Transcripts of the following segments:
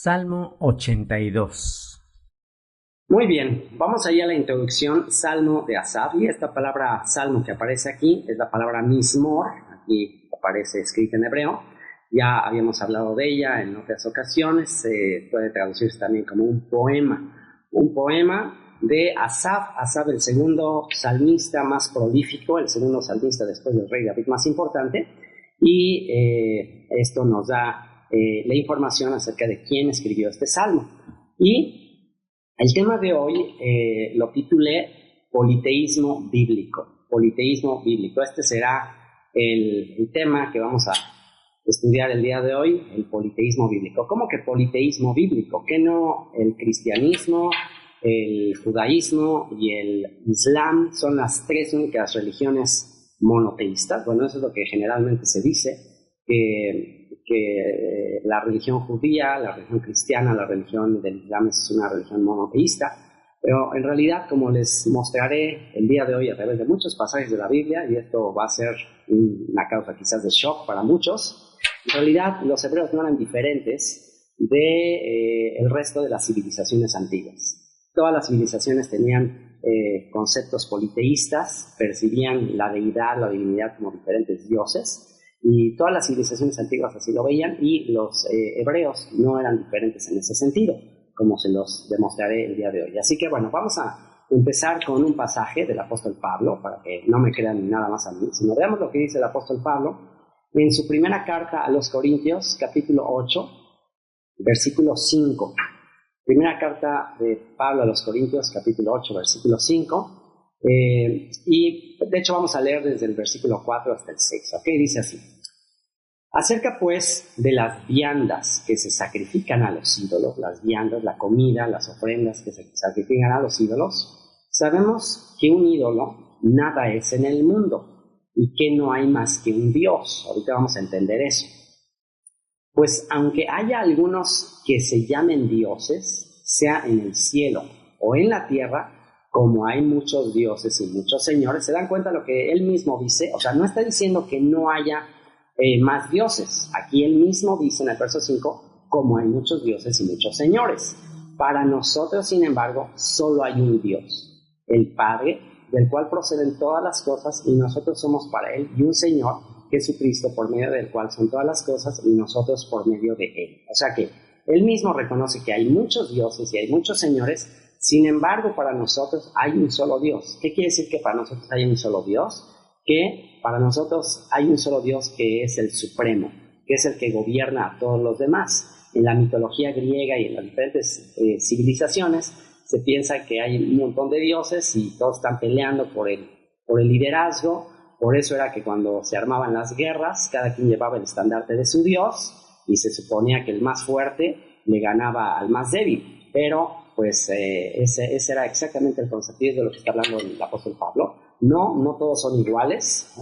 Salmo 82. Muy bien, vamos allá a la introducción, Salmo de Asaf, y esta palabra salmo que aparece aquí es la palabra mismor, aquí aparece escrita en hebreo, ya habíamos hablado de ella en otras ocasiones, se puede traducirse también como un poema de Asaf, el segundo salmista más prolífico, el segundo salmista después del rey David más importante, y esto nos da la información acerca de quién escribió este salmo. Y el tema de hoy lo titulé Politeísmo bíblico. Politeísmo bíblico. Este será el tema que vamos a estudiar el día de hoy, el politeísmo bíblico. ¿Cómo que politeísmo bíblico? ¿Que no el cristianismo, el judaísmo y el islam son las tres únicas religiones monoteístas? Bueno, eso es lo que generalmente se dice, que la religión judía, la religión cristiana, la religión del islam es una religión monoteísta, pero en realidad, como les mostraré el día de hoy a través de muchos pasajes de la Biblia, y esto va a ser una causa quizás de shock para muchos, en realidad los hebreos no eran diferentes del resto de las civilizaciones antiguas. Todas las civilizaciones tenían conceptos politeístas, percibían la deidad, la divinidad como diferentes dioses, y todas las civilizaciones antiguas así lo veían, y los hebreos no eran diferentes en ese sentido, como se los demostraré el día de hoy. Así que bueno, vamos a empezar con un pasaje del apóstol Pablo, para que no me crean nada más a mí, sino veamos lo que dice el apóstol Pablo en su primera carta a los Corintios, capítulo 8, versículo 5. Primera carta de Pablo a los Corintios, capítulo 8, versículo 5. Y de hecho vamos a leer desde el versículo 4 hasta el 6, ¿ok? Dice así: acerca pues de las viandas que se sacrifican a los ídolos, las viandas, la comida, las ofrendas que se sacrifican a los ídolos, sabemos que un ídolo nada es en el mundo y que no hay más que un Dios. Ahorita vamos a entender eso. Pues aunque haya algunos que se llamen dioses, sea en el cielo o en la tierra, como hay muchos dioses y muchos señores, se dan cuenta de lo que él mismo dice. O sea, no está diciendo que no haya más dioses. Aquí él mismo dice en el verso 5, como hay muchos dioses y muchos señores. Para nosotros, sin embargo, solo hay un Dios, el Padre, del cual proceden todas las cosas, y nosotros somos para él, y un Señor, Jesucristo, por medio del cual son todas las cosas, y nosotros por medio de él. O sea que él mismo reconoce que hay muchos dioses y hay muchos señores. Sin embargo, para nosotros hay un solo Dios. ¿Qué quiere decir que para nosotros hay un solo Dios? Que para nosotros hay un solo Dios que es el Supremo, que es el que gobierna a todos los demás. En la mitología griega y en las diferentes civilizaciones se piensa que hay un montón de dioses y todos están peleando por el liderazgo. Por eso era que cuando se armaban las guerras, cada quien llevaba el estandarte de su Dios y se suponía que el más fuerte le ganaba al más débil. Pero pues ese era exactamente el concepto de lo que está hablando el apóstol Pablo. No todos son iguales.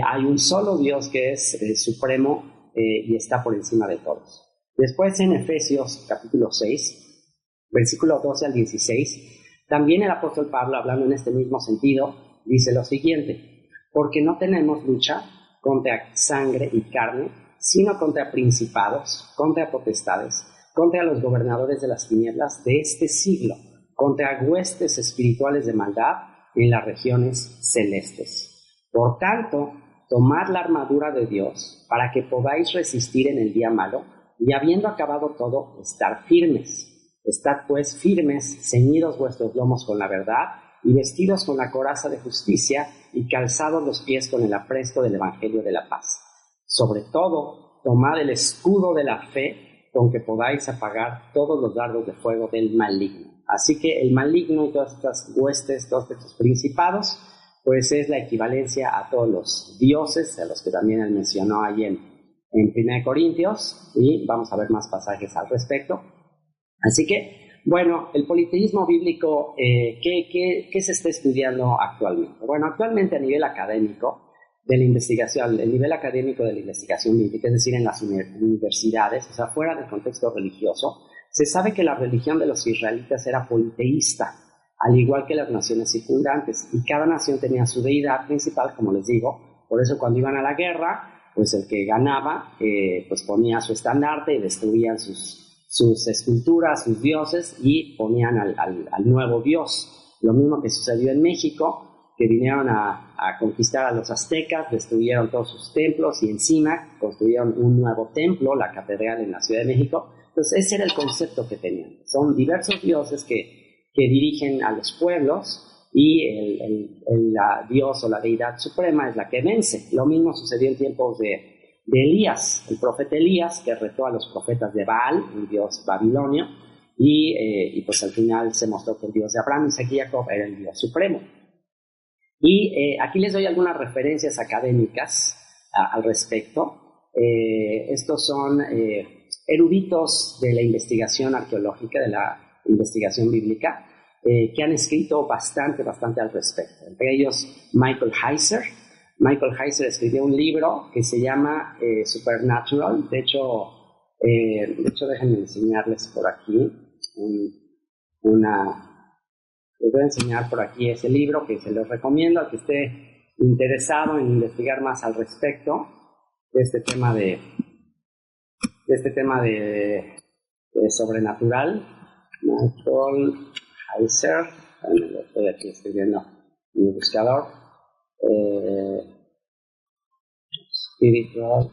Hay un solo Dios que es supremo y está por encima de todos. Después en Efesios capítulo 6, versículo 12 al 16, también el apóstol Pablo, hablando en este mismo sentido, dice lo siguiente: porque no tenemos lucha contra sangre y carne, sino contra principados, contra potestades, contra los gobernadores de las tinieblas de este siglo, contra huestes espirituales de maldad en las regiones celestes. Por tanto, tomad la armadura de Dios para que podáis resistir en el día malo, y habiendo acabado todo, estar firmes. Estad pues firmes, ceñidos vuestros lomos con la verdad, y vestidos con la coraza de justicia, y calzados los pies con el apresto del evangelio de la paz. Sobre todo, tomad el escudo de la fe, con que podáis apagar todos los dardos de fuego del maligno. Así que el maligno y todas estas huestes, todos estos principados, pues es la equivalencia a todos los dioses, a los que también él mencionó ahí en 1 Corintios, y vamos a ver más pasajes al respecto. Así que, bueno, el politeísmo bíblico, ¿qué se está estudiando actualmente? Bueno, actualmente a nivel académico de la investigación, el nivel académico de la investigación bíblica, es decir, en las universidades, o sea, fuera del contexto religioso, se sabe que la religión de los israelitas era politeísta, al igual que las naciones circundantes, y cada nación tenía su deidad principal, como les digo. Por eso cuando iban a la guerra, pues el que ganaba, pues ponía su estandarte y destruían sus sus esculturas, sus dioses, y ponían al nuevo dios. Lo mismo que sucedió en México, que vinieron a conquistar a los aztecas, destruyeron todos sus templos y encima construyeron un nuevo templo, la catedral en la Ciudad de México. Entonces ese era el concepto que tenían. Son diversos dioses que dirigen a los pueblos, y la dios o la deidad suprema es la que vence. Lo mismo sucedió en tiempos de Elías, el profeta Elías, que retó a los profetas de Baal, un dios babilonio, y pues al final se mostró que el dios de Abraham, Isaac y Jacob era el dios supremo. Y aquí les doy algunas referencias académicas al respecto. Estos son eruditos de la investigación arqueológica, de la investigación bíblica, que han escrito bastante al respecto. Entre ellos Michael Heiser. Michael Heiser escribió un libro que se llama Supernatural. De hecho, déjenme enseñarles por aquí les voy a enseñar por aquí ese libro, que se los recomiendo al que esté interesado en investigar más al respecto de este tema de sobrenatural. Michael Heiser, lo estoy aquí escribiendo en mi buscador. Spiritual,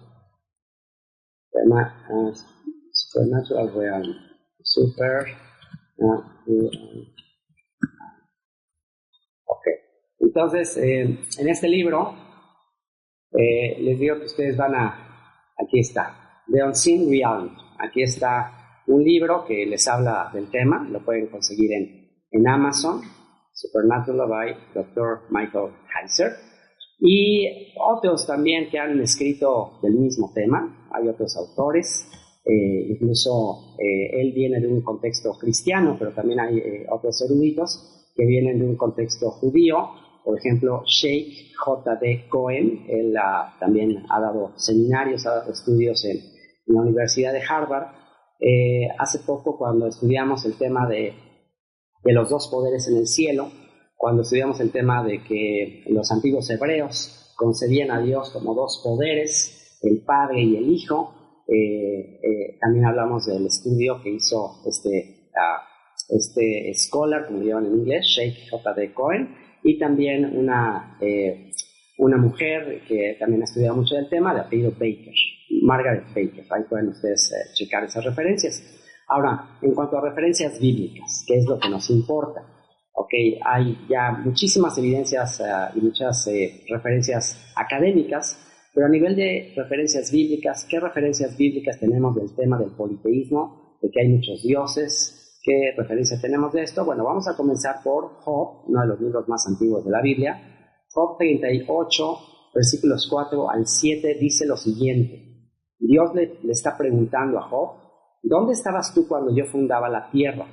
supernatural realm, ok. Entonces, en este libro, les digo que ustedes aquí está, The Unseen Realm. Aquí está un libro que les habla del tema, lo pueden conseguir en Amazon, Supernatural by Dr. Michael Heiser. Y otros también que han escrito del mismo tema. Hay otros autores, incluso él viene de un contexto cristiano, pero también hay otros eruditos que vienen de un contexto judío. Por ejemplo, Sheikh J.D. Cohen, él también ha dado seminarios, ha dado estudios en la Universidad de Harvard. Hace poco, cuando estudiamos el tema de los dos poderes en el cielo, cuando estudiamos el tema de que los antiguos hebreos concebían a Dios como dos poderes, el Padre y el Hijo, también hablamos del estudio que hizo este scholar, como llaman en inglés, Sheikh J.D. Cohen, y también una mujer que también ha estudiado mucho del tema, de apellido Baker, Margaret Baker. Ahí pueden ustedes checar esas referencias. Ahora, en cuanto a referencias bíblicas, ¿qué es lo que nos importa? Hay ya muchísimas evidencias y muchas referencias académicas, pero a nivel de referencias bíblicas, ¿qué referencias bíblicas tenemos del tema del politeísmo, de que hay muchos dioses? ¿Qué referencia tenemos de esto? Bueno, vamos a comenzar por Job, uno de los libros más antiguos de la Biblia. Job 38, versículos 4 al 7, dice lo siguiente. Dios le está preguntando a Job, ¿dónde estabas tú cuando yo fundaba la tierra?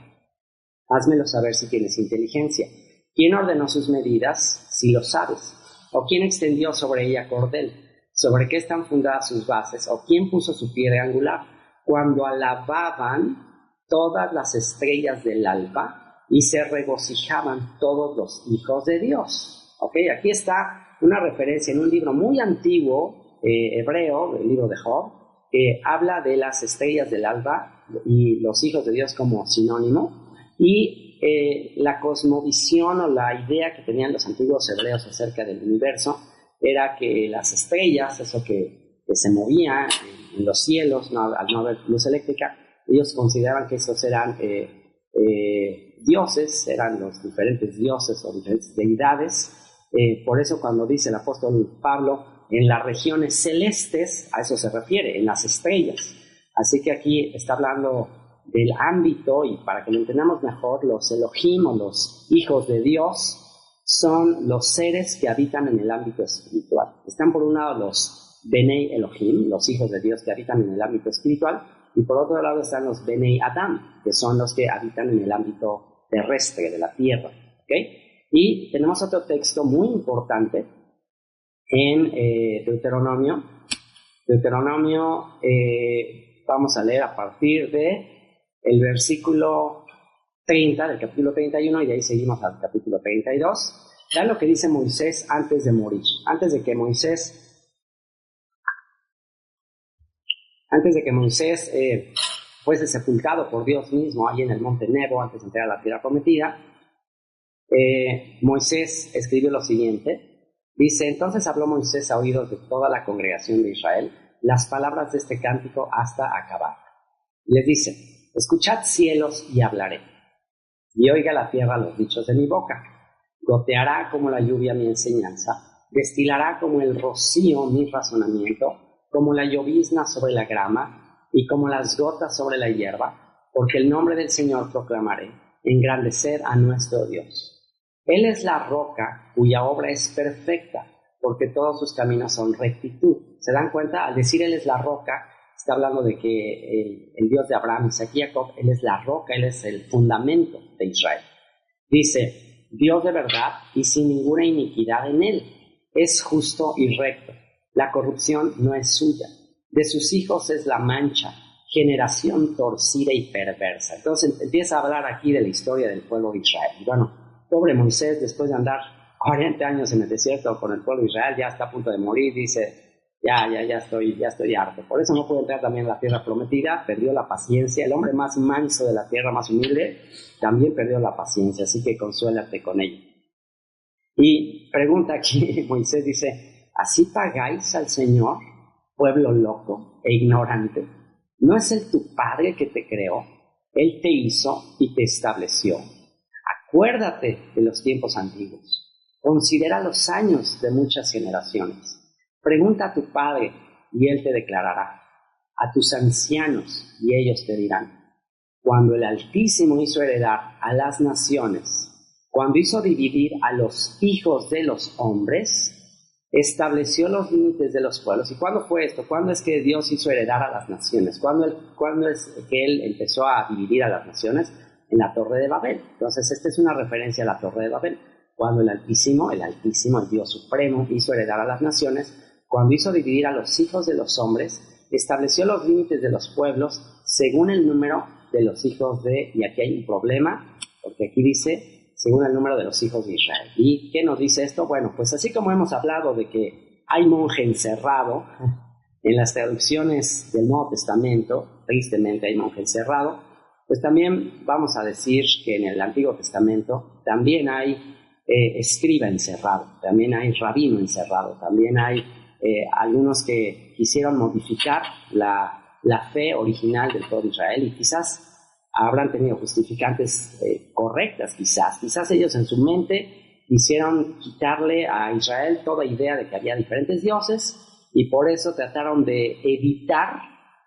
Házmelo saber si tienes inteligencia. ¿Quién ordenó sus medidas, si lo sabes? ¿O quién extendió sobre ella cordel? ¿Sobre qué están fundadas sus bases? ¿O quién puso su piedra angular? Cuando alababan todas las estrellas del alba y se regocijaban todos los hijos de Dios. Aquí está una referencia en un libro muy antiguo, hebreo, el libro de Job, que habla de las estrellas del alba y los hijos de Dios como sinónimo. Y la cosmovisión o la idea que tenían los antiguos hebreos acerca del universo era que las estrellas, eso que se movía en los cielos, al no haber luz eléctrica, ellos consideraban que esos eran dioses, eran los diferentes dioses o diferentes deidades. Por eso cuando dice el apóstol Pablo, en las regiones celestes, a eso se refiere, en las estrellas. Así que aquí está hablando del ámbito, y para que lo entendamos mejor, los Elohim o los hijos de Dios son los seres que habitan en el ámbito espiritual. Están por un lado los Benei Elohim, los hijos de Dios que habitan en el ámbito espiritual, y por otro lado están los Benei Adam, que son los que habitan en el ámbito terrestre de la tierra. Y tenemos otro texto muy importante en Deuteronomio. Vamos a leer a partir de el versículo 30 del capítulo 31, y de ahí seguimos al capítulo 32. Vean lo que dice Moisés antes de morir. Antes de que Moisés fuese sepultado por Dios mismo ahí en el monte Nebo antes de entrar a la tierra prometida, Moisés escribió lo siguiente. Dice: entonces habló Moisés a oídos de toda la congregación de Israel las palabras de este cántico hasta acabar. Y les dice: escuchad cielos y hablaré, y oiga la tierra los dichos de mi boca. Goteará como la lluvia mi enseñanza, destilará como el rocío mi razonamiento, como la llovizna sobre la grama y como las gotas sobre la hierba, porque el nombre del Señor proclamaré, engrandecer a nuestro Dios. Él es la roca cuya obra es perfecta, porque todos sus caminos son rectitud. ¿Se dan cuenta? Al decir Él es la roca, está hablando de que el Dios de Abraham, Isaac y Jacob, Él es la roca, Él es el fundamento de Israel. Dice: Dios de verdad y sin ninguna iniquidad en Él. Es justo y recto. La corrupción no es suya. De sus hijos es la mancha, generación torcida y perversa. Entonces empieza a hablar aquí de la historia del pueblo de Israel. Y bueno, pobre Moisés, después de andar 40 años en el desierto con el pueblo de Israel, ya está a punto de morir, dice: ya estoy harto. Por eso no puede entrar también a la tierra prometida, perdió la paciencia. El hombre más manso de la tierra, más humilde, también perdió la paciencia, así que consuélate con ello. Y pregunta aquí, Moisés dice: ¿así pagáis al Señor, pueblo loco e ignorante? ¿No es Él tu Padre que te creó? Él te hizo y te estableció. Acuérdate de los tiempos antiguos. Considera los años de muchas generaciones. Pregunta a tu padre y él te declarará, a tus ancianos y ellos te dirán. Cuando el Altísimo hizo heredar a las naciones, cuando hizo dividir a los hijos de los hombres, estableció los límites de los pueblos. ¿Y cuándo fue esto? ¿Cuándo es que Dios hizo heredar a las naciones? ¿Cuándo es que Él empezó a dividir a las naciones? En la Torre de Babel. Entonces, esta es una referencia a la Torre de Babel. Cuando el Altísimo, el Dios Supremo, hizo heredar a las naciones, cuando hizo dividir a los hijos de los hombres, estableció los límites de los pueblos según el número de los hijos de... Y aquí hay un problema, porque aquí dice, según el número de los hijos de Israel. ¿Y qué nos dice esto? Bueno, pues así como hemos hablado de que hay monje encerrado, en las traducciones del Nuevo Testamento, tristemente hay monje encerrado, pues también vamos a decir que en el Antiguo Testamento también hay escriba encerrado, también hay rabino encerrado, también hay algunos que quisieron modificar la fe original del pueblo de Israel y quizás habrán tenido justificantes correctas, quizás ellos en su mente quisieron quitarle a Israel toda idea de que había diferentes dioses y por eso trataron de editar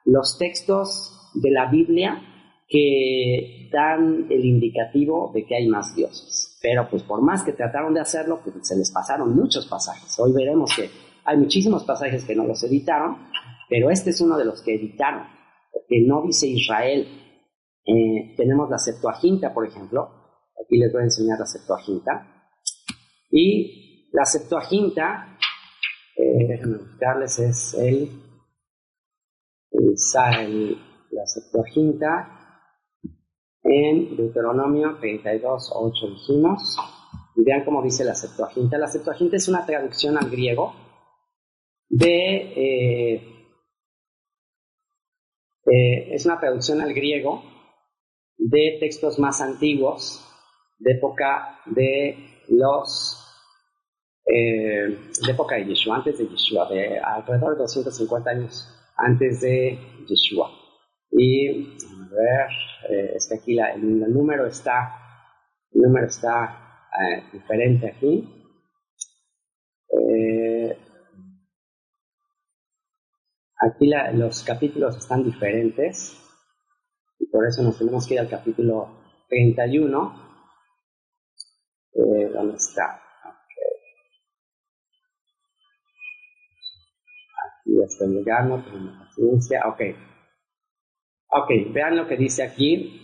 los textos de la Biblia que dan el indicativo de que hay más dioses. Pero pues por más que trataron de hacerlo, pues se les pasaron muchos pasajes. Hoy veremos que hay muchísimos pasajes que no los editaron, pero este es uno de los que editaron, porque no dice Israel. Tenemos la Septuaginta, por ejemplo. Aquí les voy a enseñar la Septuaginta. Y la Septuaginta, déjenme buscarles, es la Septuaginta en Deuteronomio 32:8 dijimos. Y vean cómo dice la Septuaginta. La Septuaginta es una traducción al griego es una traducción al griego de textos más antiguos, de época de época de Yeshua, antes de Yeshua, de alrededor de 250 años antes de Yeshua. Y a ver, es que aquí el número está diferente aquí. Aquí los capítulos están diferentes y por eso nos tenemos que ir al capítulo 31. ¿Dónde está? Okay. Aquí ya estoy llegando, tengo paciencia. Ok, vean lo que dice aquí.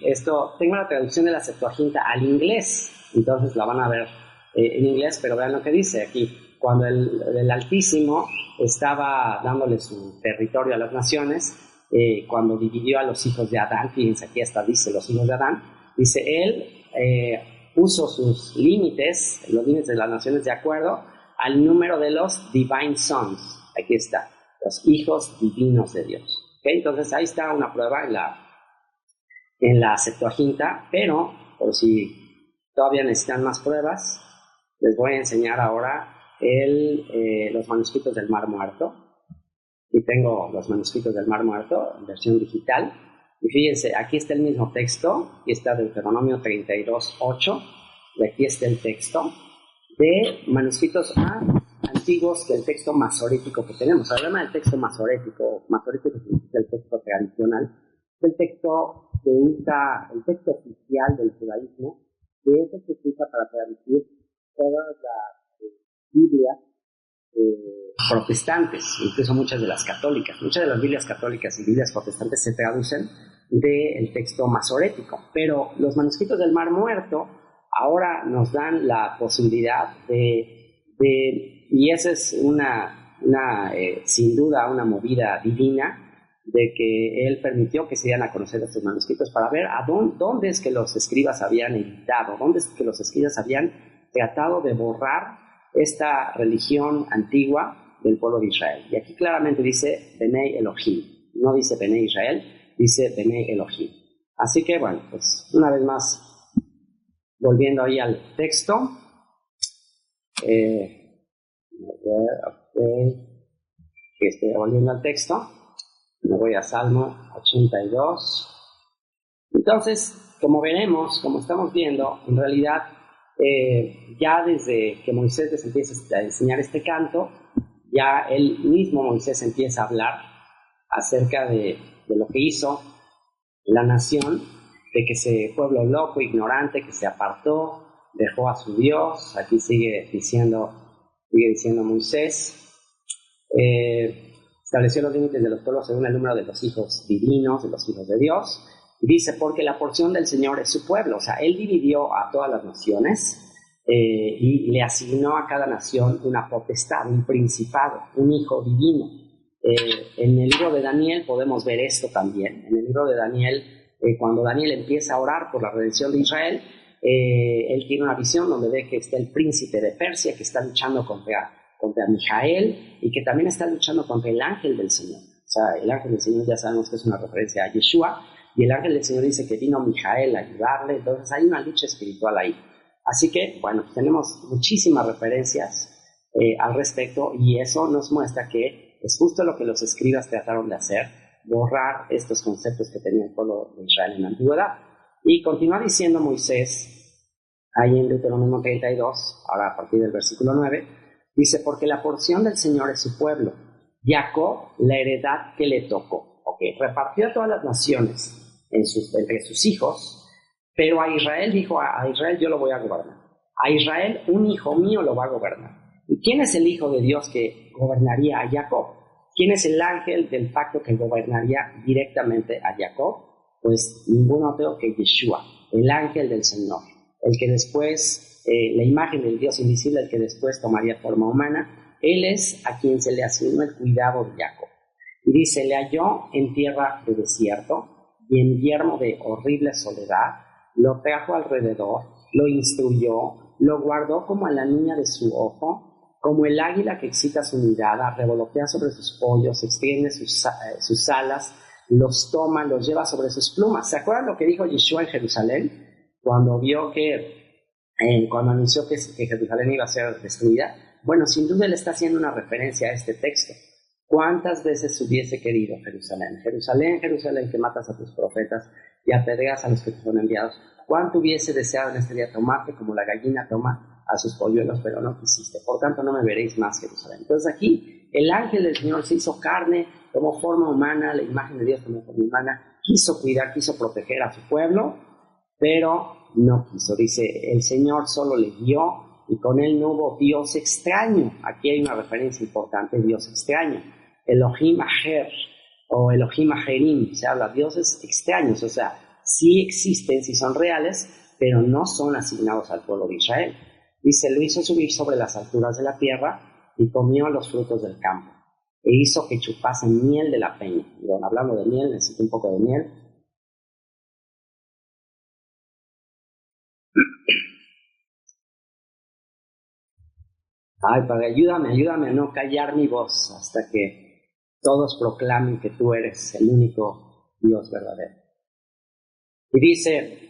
Tengo la traducción de la Septuaginta al inglés, entonces la van a ver en inglés, pero vean lo que dice aquí. Cuando el Altísimo estaba dándole su territorio a las naciones, cuando dividió a los hijos de Adán, fíjense aquí hasta dice los hijos de Adán, dice él puso sus límites, los límites de las naciones de acuerdo al número de los divine sons. Aquí está, los hijos divinos de Dios. ¿Okay? Entonces ahí está una prueba en la Septuaginta, pero por si todavía necesitan más pruebas, les voy a enseñar ahora los manuscritos del Mar Muerto. Y tengo los manuscritos del Mar Muerto en versión digital. Y fíjense, aquí está el mismo texto, aquí está Deuteronomio 32:8, y aquí está el texto de manuscritos más antiguos que el texto masorético que tenemos. Hablamos del texto masorético significa el texto tradicional, el texto que usa, el texto oficial del judaísmo, que es el que se usa para traducir todas las Biblias protestantes, incluso muchas de las católicas. Muchas de las Biblias católicas y Biblias protestantes se traducen del texto masorético, pero los manuscritos del Mar Muerto ahora nos dan la posibilidad y esa es sin duda una movida divina, de que él permitió que se dieran a conocer estos manuscritos para ver dónde es que los escribas habían editado, dónde es que los escribas habían tratado de borrar esta religión antigua del pueblo de Israel. Y aquí claramente dice Benei Elohim, no dice Benei Israel, dice Benei Elohim. Así que bueno, pues una vez más, volviendo ahí al texto, volviendo al texto, me voy a Salmo 82. Entonces, como veremos, como estamos viendo, en realidad, ya desde que Moisés les empieza a enseñar este canto, ya él mismo Moisés empieza a hablar acerca de lo que hizo la nación, de que ese pueblo loco, ignorante, que se apartó, dejó a su Dios. Aquí sigue diciendo Moisés, estableció los límites de los pueblos según el número de los hijos divinos, de los hijos de Dios. Y dice, porque la porción del Señor es su pueblo. O sea, él dividió a todas las naciones y le asignó a cada nación una potestad, un principado, un hijo divino. En el libro de Daniel podemos ver esto también. En el libro de Daniel, cuando Daniel empieza a orar por la redención de Israel, él tiene una visión donde ve que está el príncipe de Persia que está luchando contra Mijael, y que también está luchando contra el ángel del Señor. O sea, el ángel del Señor ya sabemos que es una referencia a Yeshua, y el ángel del Señor dice que vino Mijael a ayudarle. Entonces hay una lucha espiritual ahí. Así que, bueno, tenemos muchísimas referencias al respecto, y eso nos muestra que es justo lo que los escribas trataron de hacer, borrar estos conceptos que tenía el pueblo de Israel en la antigüedad. Y continúa diciendo Moisés, ahí en Deuteronomio 32, ahora a partir del versículo 9, dice, porque la porción del Señor es su pueblo, Jacob la heredad que le tocó. Repartió a todas las naciones entre sus hijos, pero a Israel dijo, a Israel yo lo voy a gobernar. A Israel un hijo mío lo va a gobernar. ¿Y quién es el hijo de Dios que gobernaría a Jacob? ¿Quién es el ángel del pacto que gobernaría directamente a Jacob? Pues ninguno otro que Yeshua, el ángel del Señor, el que después, la imagen del Dios invisible, el que después tomaría forma humana. Él es a quien se le asignó el cuidado de Jacob. Y dice, le halló en tierra de desierto y en yermo de horrible soledad, lo trajo alrededor, lo instruyó, lo guardó como a la niña de su ojo, como el águila que excita su mirada, revolotea sobre sus pollos, extiende sus alas, los toma, los lleva sobre sus plumas. ¿Se acuerdan lo que dijo Yeshua en Jerusalén? Cuando cuando anunció que Jerusalén iba a ser destruida. Bueno, sin duda él está haciendo una referencia a este texto. ¿Cuántas veces hubiese querido Jerusalén? Jerusalén, Jerusalén, que matas a tus profetas y apedreas a los que te son enviados. ¿Cuánto hubiese deseado en este día tomarte como la gallina toma a sus polluelos, pero no quisiste? Por tanto, no me veréis más, Jerusalén. Entonces aquí, el ángel del Señor se hizo carne, tomó forma humana, la imagen de Dios tomó forma humana, quiso cuidar, quiso proteger a su pueblo, pero no quiso. Dice, el Señor solo le dio, y con él no hubo Dios extraño. Aquí hay una referencia importante, Dios extraño. Elohim Aher o Elohim Aherim, se habla de dioses extraños, o sea, sí existen, sí son reales, pero no son asignados al pueblo de Israel. Dice, lo hizo subir sobre las alturas de la tierra y comió los frutos del campo, e hizo que chupasen miel de la peña. Y bueno, hablando de miel, necesito un poco de miel. Ay, Padre, ayúdame a no callar mi voz hasta que todos proclamen que tú eres el único Dios verdadero. Y dice,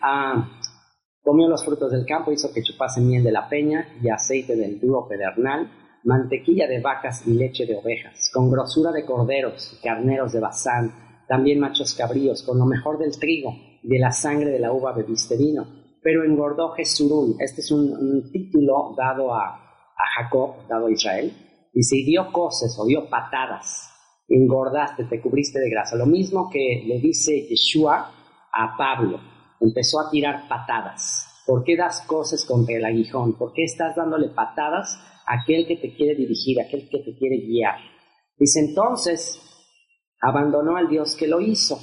comió los frutos del campo, hizo que chupase miel de la peña y aceite del duro pedernal, mantequilla de vacas y leche de ovejas, con grosura de corderos y carneros de Basán, también machos cabríos, con lo mejor del trigo y de la sangre de la uva bebiste vino. Pero engordó Jesurún. Este es un título dado a Jacob, dado a Israel. Dice, y dio coces o dio patadas, engordaste, te cubriste de grasa. Lo mismo que le dice Yeshua a Pablo, empezó a tirar patadas. ¿Por qué das coces contra el aguijón? ¿Por qué estás dándole patadas a aquel que te quiere dirigir, a aquel que te quiere guiar? Dice, entonces abandonó al Dios que lo hizo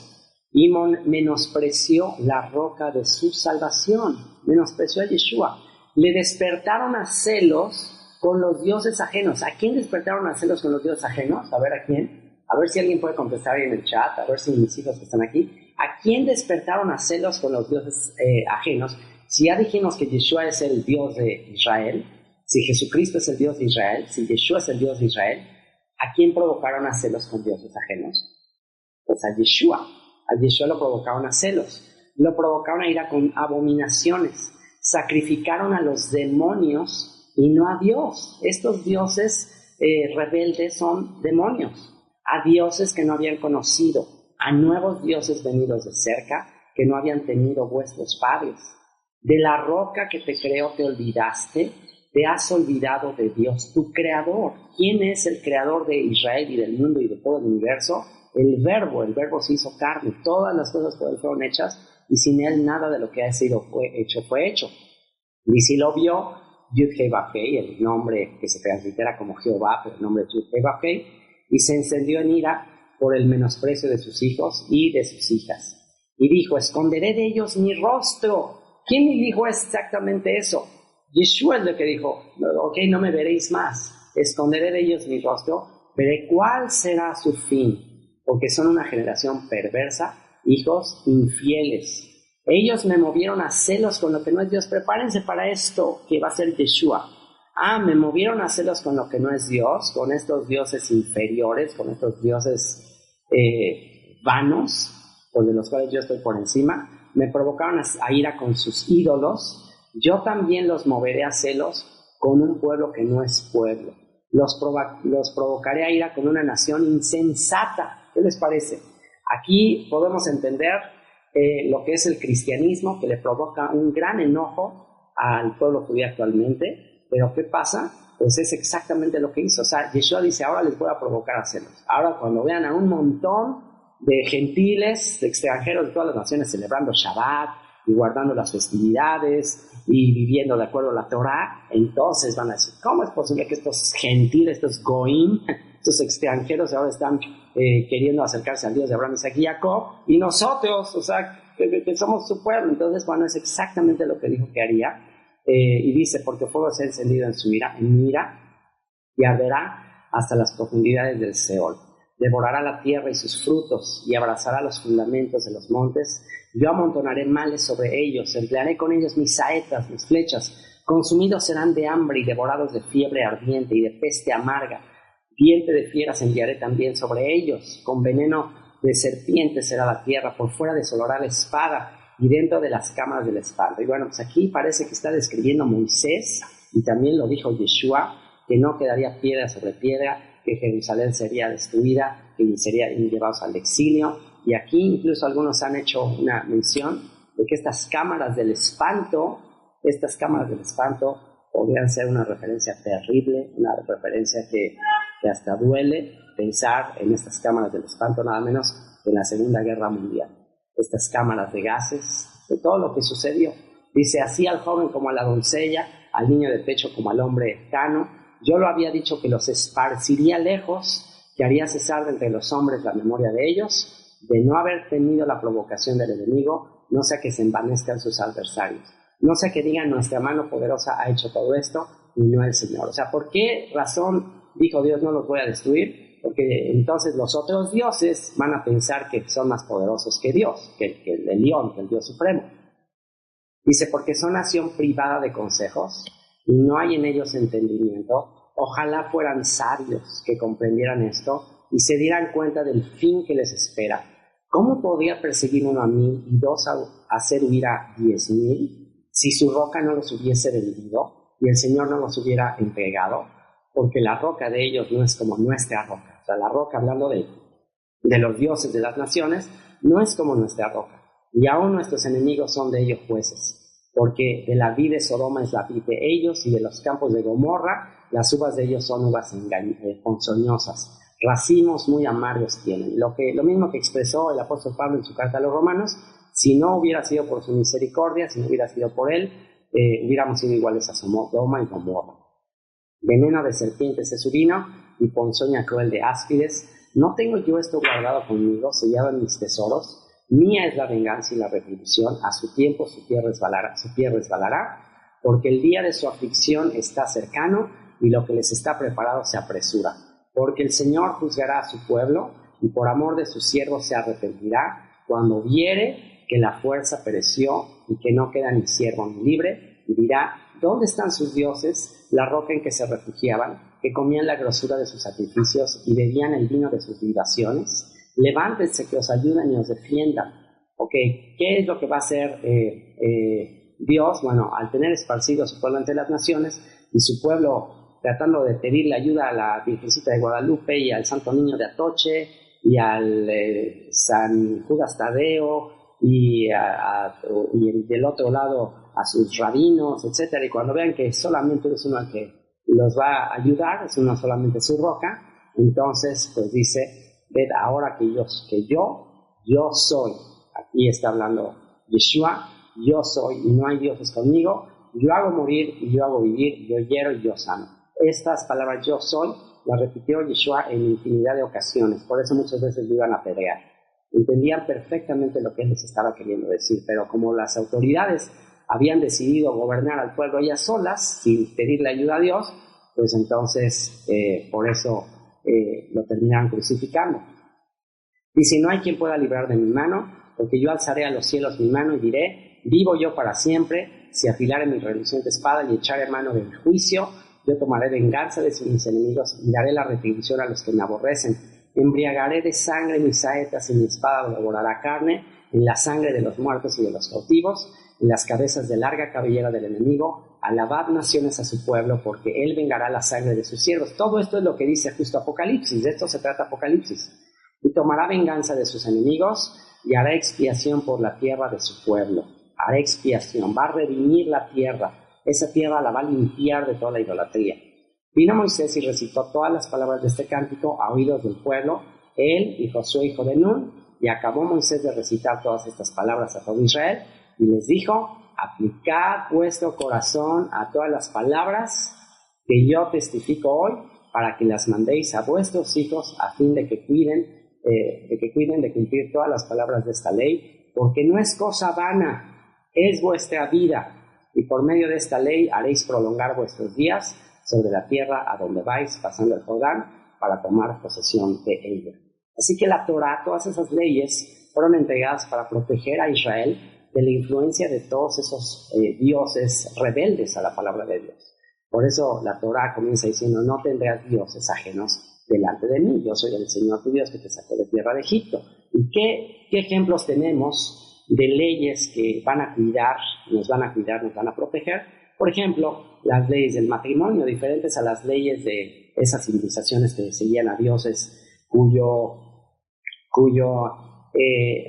y menospreció la roca de su salvación, menospreció a Yeshua. Le despertaron a celos con los dioses ajenos. ¿A quién despertaron a celos con los dioses ajenos? A ver, ¿a quién? A ver si alguien puede contestar ahí en el chat, a ver si mis hijos que están aquí. ¿A quién despertaron a celos con los dioses ajenos? Si ya dijimos que Yeshua es el Dios de Israel, si Jesucristo es el Dios de Israel, si Yeshua es el Dios de Israel, ¿a quién provocaron a celos con dioses ajenos? Pues a Yeshua. A Yeshua lo provocaron a celos. Lo provocaron a ira con abominaciones. Sacrificaron a los demonios y no a Dios. Estos dioses rebeldes son demonios. A dioses que no habían conocido, a nuevos dioses venidos de cerca que no habían tenido vuestros padres. De la roca que te creó te olvidaste, te has olvidado de Dios, tu creador. ¿Quién es el creador de Israel y del mundo y de todo el universo? El verbo se hizo carne. Todas las cosas por él fueron hechas y sin él nada de lo que ha sido fue hecho. Y si lo vio, Yud-Heh-Vah-Heh, el nombre que se translitera como Jehová, pero el nombre es Yud-Heh-Vah-Heh, y se encendió en ira por el menosprecio de sus hijos y de sus hijas. Y dijo, esconderé de ellos mi rostro. ¿Quién dijo exactamente eso? Yeshua es el que dijo, ok, no me veréis más. Esconderé de ellos mi rostro, veré cuál será su fin. Porque son una generación perversa, hijos infieles. Ellos me movieron a celos con lo que no es Dios. Prepárense para esto que va a ser Yeshua. Me movieron a celos con lo que no es Dios, con estos dioses inferiores, con estos dioses vanos, por de los cuales yo estoy por encima. Me provocaron a ira con sus ídolos. Yo también los moveré a celos con un pueblo que no es pueblo. Los provocaré a ira con una nación insensata. ¿Qué les parece? Aquí podemos entender lo que es el cristianismo, que le provoca un gran enojo al pueblo judío actualmente. Pero ¿qué pasa? Pues es exactamente lo que hizo. O sea, Yeshua dice, ahora les voy a provocar a celos. Ahora cuando vean a un montón de gentiles, de extranjeros de todas las naciones celebrando Shabbat y guardando las festividades y viviendo de acuerdo a la Torah, entonces van a decir, ¿cómo es posible que estos gentiles, estos goim, estos extranjeros ahora están queriendo acercarse al Dios de Abraham, Isaac y Jacob, y nosotros, o sea, que somos su pueblo? Entonces, bueno, es exactamente lo que dijo que haría. Y dice, porque fuego se ha encendido en mi ira, y arderá hasta las profundidades del Seol. Devorará la tierra y sus frutos, y abrazará los fundamentos de los montes. Yo amontonaré males sobre ellos, emplearé con ellos mis saetas, mis flechas. Consumidos serán de hambre y devorados de fiebre ardiente y de peste amarga. Diente de fieras enviaré también sobre ellos. Con veneno de serpientes será la tierra, por fuera desolará la espada, y dentro de las cámaras del espanto. Y bueno, pues aquí parece que está describiendo Moisés, y también lo dijo Yeshua, que no quedaría piedra sobre piedra, que Jerusalén sería destruida, que serían llevados al exilio. Y aquí incluso algunos han hecho una mención de que estas cámaras del espanto podrían ser una referencia terrible, una referencia que hasta duele pensar en estas cámaras del espanto, nada menos que en la Segunda Guerra Mundial. Estas cámaras de gases, de todo lo que sucedió. Dice, así al joven como a la doncella, al niño de pecho como al hombre cano, yo lo había dicho que los esparciría lejos, que haría cesar de entre los hombres la memoria de ellos, de no haber tenido la provocación del enemigo, no sea que se envanezcan sus adversarios, no sea que digan nuestra mano poderosa ha hecho todo esto y no el Señor. O sea, ¿por qué razón dijo Dios no los voy a destruir? Porque entonces los otros dioses van a pensar que son más poderosos que Dios, que el Elión, que el Dios Supremo. Dice, porque son nación privada de consejos y no hay en ellos entendimiento. Ojalá fueran sabios que comprendieran esto y se dieran cuenta del fin que les espera. ¿Cómo podría perseguir uno a 1000 y dos a hacer huir a 10,000 si su roca no los hubiese vendido y el Señor no los hubiera entregado? Porque la roca de ellos no es como nuestra roca. O sea, la roca, hablando de los dioses de las naciones, no es como nuestra roca. Y aún nuestros enemigos son de ellos jueces. Porque de la vid de Sodoma es la vid de ellos, y de los campos de Gomorra, las uvas de ellos son uvas ponzoñosas. Racimos muy amargos tienen. Lo mismo que expresó el apóstol Pablo en su carta a los Romanos: si no hubiera sido por su misericordia, si no hubiera sido por él, hubiéramos sido iguales a Sodoma y Gomorra. Veneno de serpientes es su vino, y ponzoña cruel de áspides. ¿No tengo yo esto guardado conmigo, sellado en mis tesoros? Mía es la venganza y la retribución, a su tiempo su pie resbalará, porque el día de su aflicción está cercano, y lo que les está preparado se apresura. Porque el Señor juzgará a su pueblo, y por amor de sus siervos se arrepentirá, cuando viere que la fuerza pereció, y que no queda ni siervo ni libre, y dirá: ¿dónde están sus dioses, la roca en que se refugiaban, que comían la grosura de sus sacrificios, y bebían el vino de sus libaciones? Levántense, que os ayuden y os defiendan. Ok, ¿qué es lo que va a hacer Dios? Bueno, al tener esparcido a su pueblo entre las naciones, y su pueblo tratando de pedirle ayuda a la Virgencita de Guadalupe y al Santo Niño de Atoche y al San Judas Tadeo y del otro lado a sus rabinos, etcétera, y cuando vean que solamente es uno al que los va a ayudar, es uno solamente su roca, entonces pues dice: ved ahora que yo soy. Aquí está hablando Yeshua: yo soy y no hay dioses conmigo, yo hago morir y yo hago vivir, yo hiero y yo sano. Estas palabras yo soy las repitió Yeshua en infinidad de ocasiones, por eso muchas veces lo iban a apedrear. Entendían perfectamente lo que él les estaba queriendo decir, pero como las autoridades habían decidido gobernar al pueblo ellas solas, sin pedirle ayuda a Dios, pues entonces por eso lo terminaron crucificando. Dice: no hay quien pueda librar de mi mano, porque yo alzaré a los cielos mi mano y diré: vivo yo para siempre. Si afilare mi reluciente espada y echaré mano del juicio, yo tomaré venganza de mis enemigos y daré la retribución a los que me aborrecen. Embriagaré de sangre mis saetas, y mi espada devorará carne, en la sangre de los muertos y de los cautivos, en las cabezas de larga cabellera del enemigo. Alabad naciones a su pueblo, porque él vengará la sangre de sus siervos. Todo esto es lo que dice justo Apocalipsis, de esto se trata Apocalipsis. Y tomará venganza de sus enemigos, y hará expiación por la tierra de su pueblo. Hará expiación, va a redimir la tierra. Esa tierra la va a limpiar de toda la idolatría. Vino Moisés y recitó todas las palabras de este cántico a oídos del pueblo, él y Josué hijo de Nun, y acabó Moisés de recitar todas estas palabras a todo Israel, y les dijo: aplicad vuestro corazón a todas las palabras que yo testifico hoy, para que las mandéis a vuestros hijos, a fin de que cuiden de cumplir todas las palabras de esta ley, porque no es cosa vana, es vuestra vida, y por medio de esta ley haréis prolongar vuestros días sobre la tierra a donde vais, pasando el Jordán, para tomar posesión de ella. Así que la Torah, todas esas leyes, fueron entregadas para proteger a Israel de la influencia de todos esos dioses rebeldes a la palabra de Dios. Por eso la Torah comienza diciendo: no tendrás dioses ajenos delante de mí, yo soy el Señor tu Dios que te sacó de tierra de Egipto. ¿Y qué ejemplos tenemos de leyes que van a cuidar, nos van a proteger? Por ejemplo, las leyes del matrimonio, diferentes a las leyes de esas civilizaciones que seguían a dioses cuyo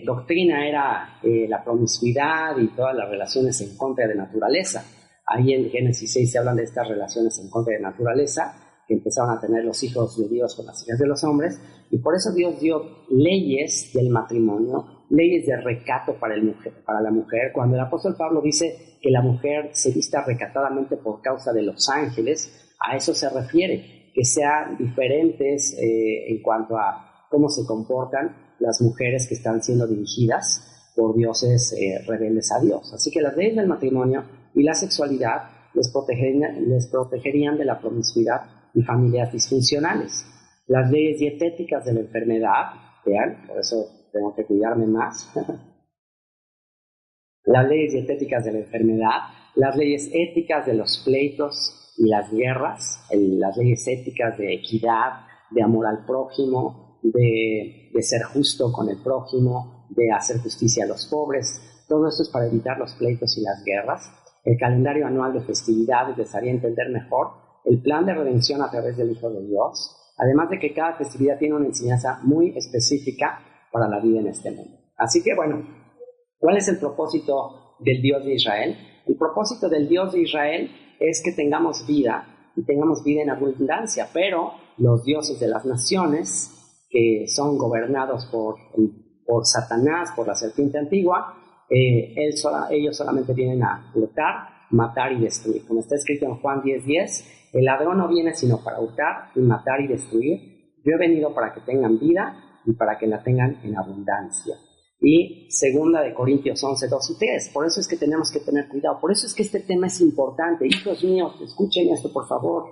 doctrina era la promiscuidad y todas las relaciones en contra de naturaleza. Ahí en Génesis 6 se hablan de estas relaciones en contra de naturaleza que empezaron a tener los hijos de Dios con las hijas de los hombres, y por eso Dios dio leyes del matrimonio, leyes de recato para la mujer. Cuando el apóstol Pablo dice que la mujer se vista recatadamente por causa de los ángeles, a eso se refiere, que sean diferentes en cuanto a cómo se comportan las mujeres que están siendo dirigidas por dioses rebeldes a Dios. Así que las leyes del matrimonio y la sexualidad les protegerían de la promiscuidad y familias disfuncionales. Las leyes dietéticas de la enfermedad, vean, por eso tengo que cuidarme más. Las leyes dietéticas de la enfermedad, las leyes éticas de los pleitos y las guerras, las leyes éticas de equidad, de amor al prójimo, de ser justo con el prójimo, de hacer justicia a los pobres. Todo esto es para evitar los pleitos y las guerras. El calendario anual de festividades les haría entender mejor el plan de redención a través del Hijo de Dios, además de que cada festividad tiene una enseñanza muy específica para la vida en este mundo. Así que bueno, ¿cuál es el propósito del Dios de Israel? El propósito del Dios de Israel es que tengamos vida, y tengamos vida en abundancia, pero los dioses de las naciones, que son gobernados por Satanás, por la serpiente antigua, ellos solamente vienen a hurtar, matar y destruir. Como está escrito en Juan 10:10, el ladrón no viene sino para hurtar y matar y destruir. Yo he venido para que tengan vida y para que la tengan en abundancia. Y 2 Corintios 11:2 y 3. Por eso es que tenemos que tener cuidado. Por eso es que este tema es importante. Hijos míos, escuchen esto, por favor.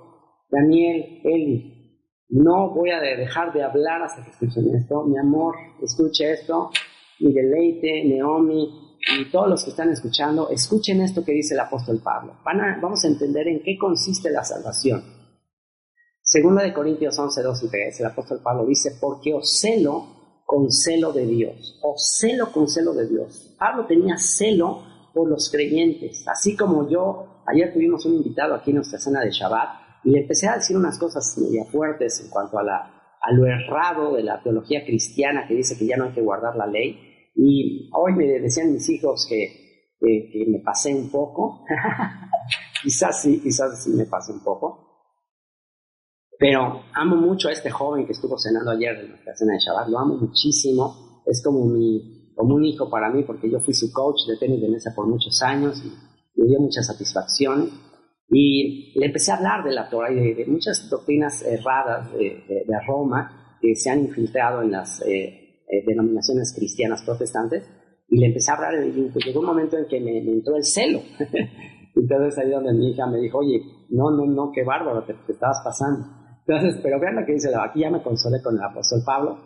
Daniel, Eli, no voy a dejar de hablar hasta que escuchen esto. Mi amor, escuche esto. Mi deleite, Naomi y todos los que están escuchando, escuchen esto que dice el apóstol Pablo. Vamos a entender en qué consiste la salvación. 2 Corintios 11:2 y 3. El apóstol Pablo dice, porque os celo con celo de Dios, o celo con celo de Dios. Pablo tenía celo por los creyentes, así como yo. Ayer tuvimos un invitado aquí en nuestra cena de Shabbat y le empecé a decir unas cosas media fuertes en cuanto a lo errado de la teología cristiana que dice que ya no hay que guardar la ley. Y hoy me decían mis hijos que me pasé un poco. quizás sí me pasé un poco. Pero amo mucho a este joven que estuvo cenando ayer en nuestra cena de Shabbat. Lo amo muchísimo. Es como un hijo para mí, porque yo fui su coach de tenis de mesa por muchos años y me dio mucha satisfacción. Y le empecé a hablar de la Torah y de muchas doctrinas erradas de Roma que se han infiltrado en las denominaciones cristianas protestantes. Y le empecé a hablar y pues llegó un momento en que me entró el celo. Entonces ahí donde mi hija me dijo, oye, no, qué bárbaro, te estabas pasando. Entonces, pero vean lo que dice, aquí ya me consolé con el apóstol Pablo,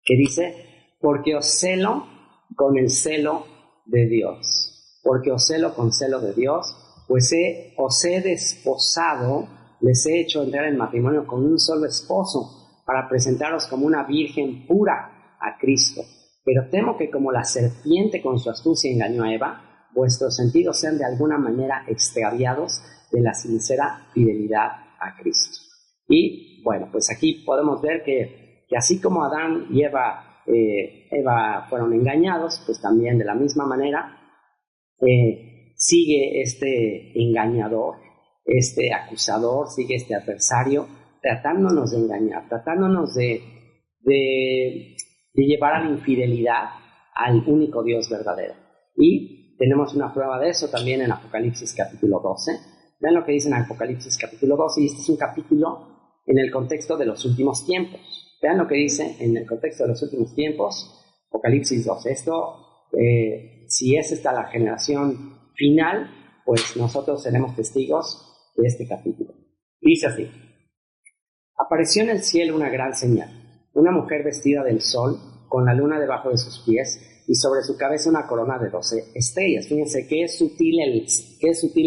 que dice, porque os celo con el celo de Dios, porque os celo con celo de Dios, pues os he desposado, les he hecho entrar en matrimonio con un solo esposo, para presentaros como una virgen pura a Cristo. Pero temo que como la serpiente con su astucia engañó a Eva, vuestros sentidos sean de alguna manera extraviados de la sincera fidelidad a Cristo. Y bueno, pues aquí podemos ver que así como Adán y Eva fueron engañados, pues también de la misma manera sigue este engañador, este acusador, sigue este adversario tratándonos de engañar, tratándonos de llevar a la infidelidad al único Dios verdadero. Y tenemos una prueba de eso también en Apocalipsis capítulo 12. Vean lo que dice en Apocalipsis capítulo 12, y este es un capítulo en el contexto de los últimos tiempos. Vean lo que dice en el contexto de los últimos tiempos, Apocalipsis 12. Esto, si es esta la generación final, pues nosotros seremos testigos de este capítulo. Dice así: apareció en el cielo una gran señal, una mujer vestida del sol, con la luna debajo de sus pies, y sobre su cabeza una corona de 12 estrellas. Fíjense qué es sutil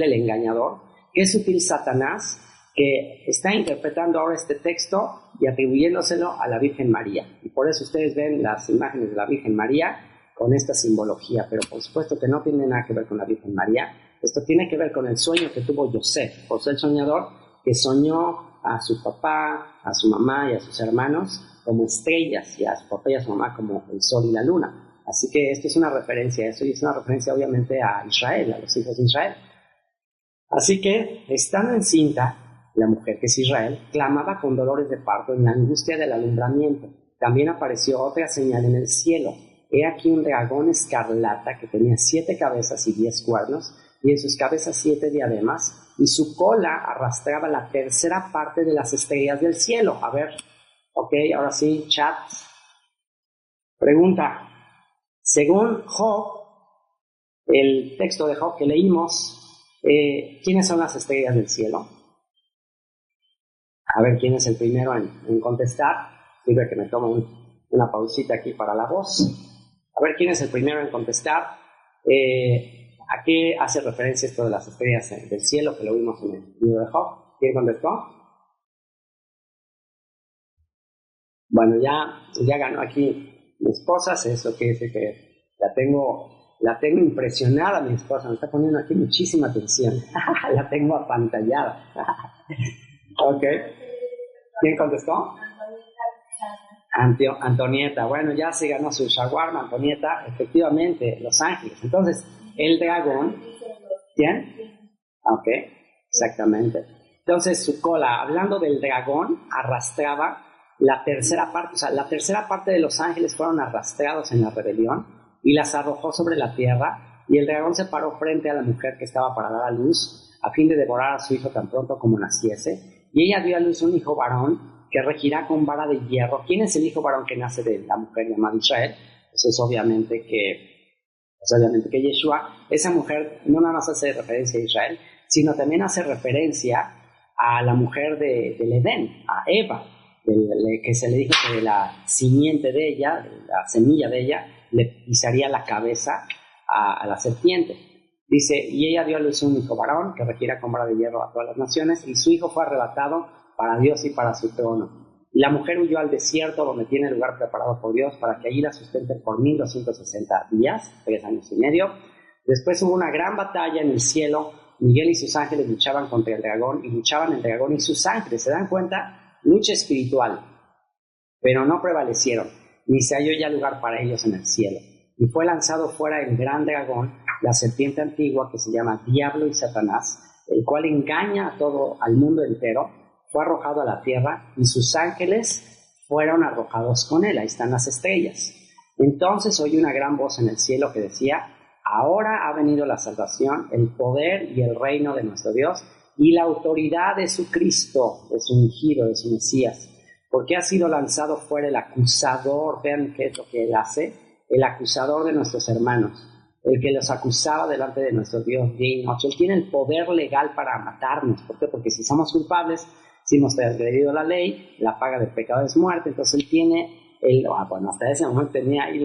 el engañador, qué es sutil Satanás, que está interpretando ahora este texto y atribuyéndoselo a la Virgen María. Y por eso ustedes ven las imágenes de la Virgen María con esta simbología, pero por supuesto que no tiene nada que ver con la Virgen María. Esto tiene que ver con el sueño que tuvo José el soñador, que soñó a su papá, a su mamá y a sus hermanos como estrellas, y a su papá y a su mamá como el sol y la luna. Así que esto es una referencia a eso, y es una referencia obviamente a Israel, a los hijos de Israel. Así que, estando encinta, la mujer, que es Israel, clamaba con dolores de parto en la angustia del alumbramiento. También apareció otra señal en el cielo. He aquí un dragón escarlata que tenía 7 cabezas y 10 cuernos, y en sus cabezas 7 diademas, y su cola arrastraba la tercera parte de las estrellas del cielo. A ver, ok, ahora sí, chat. Pregunta: según Job, el texto de Job que leímos, ¿quiénes son las estrellas del cielo? A ver quién es el primero en contestar. Sirve que me tomo una pausita aquí para la voz. A ver quién es el primero en contestar. ¿A qué hace referencia esto de las estrellas del cielo que lo vimos en el libro de Job? ¿Quién contestó? Bueno, ya ganó aquí mi esposa, eso quiere decir que la tengo impresionada, mi esposa, me está poniendo aquí muchísima atención. La tengo apantallada. Ok. ¿Quién contestó? Antonieta. Bueno, ya se ganó su shawarma, Antonieta. Efectivamente, Los Ángeles. Entonces, el dragón. ¿Quién? Ok, exactamente. Entonces, su cola, hablando del dragón, arrastraba la tercera parte, o sea, la tercera parte de los ángeles fueron arrastrados en la rebelión y las arrojó sobre la tierra, y el dragón se paró frente a la mujer que estaba para dar a luz, a fin de devorar a su hijo tan pronto como naciese, y ella dio a luz un hijo varón que regirá con vara de hierro. ¿Quién es el hijo varón que nace de la mujer llamada Israel? Eso es obviamente que Yeshua. Esa mujer no nada más hace referencia a Israel, sino también hace referencia a la mujer del Edén, a Eva, que se le dijo que de la simiente de ella, de la semilla de ella, le pisaría la cabeza a la serpiente. Dice, y ella dio a luz un hijo varón que regirá con vara de hierro a todas las naciones, y su hijo fue arrebatado para Dios y para su trono. Y la mujer huyó al desierto, donde tiene lugar preparado por Dios, para que allí la sustenten por 1260 días, 3 años y medio. Después hubo una gran batalla en el cielo. Miguel y sus ángeles luchaban contra el dragón, y luchaban el dragón y sus ángeles. ¿Se dan cuenta? Lucha espiritual, pero no prevalecieron, ni se halló ya lugar para ellos en el cielo. Y fue lanzado fuera el gran dragón, la serpiente antigua, que se llama Diablo y Satanás, el cual engaña a todo, al mundo entero. Fue arrojado a la tierra, y sus ángeles fueron arrojados con él. Ahí están las estrellas. Entonces oí una gran voz en el cielo que decía, ahora ha venido la salvación, el poder y el reino de nuestro Dios, y la autoridad de su Cristo, de su ungido, de su Mesías, porque ha sido lanzado fuera el acusador. Vean qué es lo que él hace, el acusador de nuestros hermanos, el que los acusaba delante de nuestro Dios día y noche. Él tiene el poder legal para matarnos. ¿Por qué? Porque si somos culpables, si hemos transgredido la ley, la paga del pecado es muerte. Entonces él tiene, hasta ese momento tenía ahí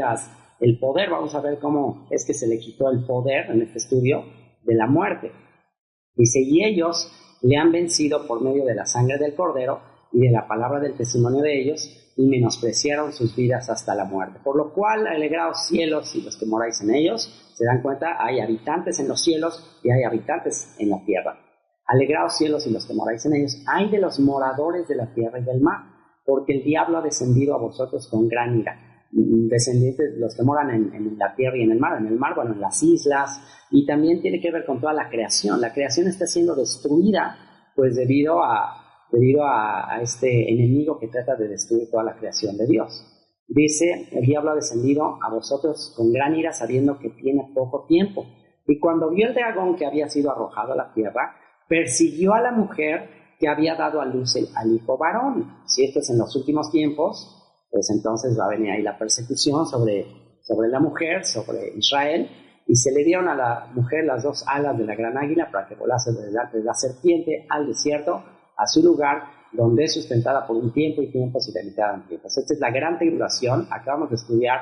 el poder. Vamos a ver cómo es que se le quitó el poder en este estudio de la muerte. Dice, y ellos le han vencido por medio de la sangre del Cordero y de la palabra del testimonio de ellos, y menospreciaron sus vidas hasta la muerte. Por lo cual, alegraos cielos y los que moráis en ellos. Se dan cuenta, hay habitantes en los cielos y hay habitantes en la tierra. Alegraos cielos y los que moráis en ellos. Hay de los moradores de la tierra y del mar, porque el diablo ha descendido a vosotros con gran ira. Descendientes, los que moran en la tierra y en el mar, bueno, en las islas, y también tiene que ver con toda la creación. La creación está siendo destruida, pues debido a este enemigo que trata de destruir toda la creación de Dios. Dice, el diablo ha descendido a vosotros con gran ira, sabiendo que tiene poco tiempo. Y cuando vio el dragón que había sido arrojado a la tierra, persiguió a la mujer que había dado a luz al hijo varón. Si esto es en los últimos tiempos, pues entonces va a venir ahí la persecución sobre la mujer, sobre Israel, y se le dieron a la mujer las 2 alas de la gran águila para que volase delante de la serpiente al desierto, a su lugar, donde es sustentada por un tiempo y tiempos y limitada en tiempos. Esta es la gran tribulación. Acabamos de estudiar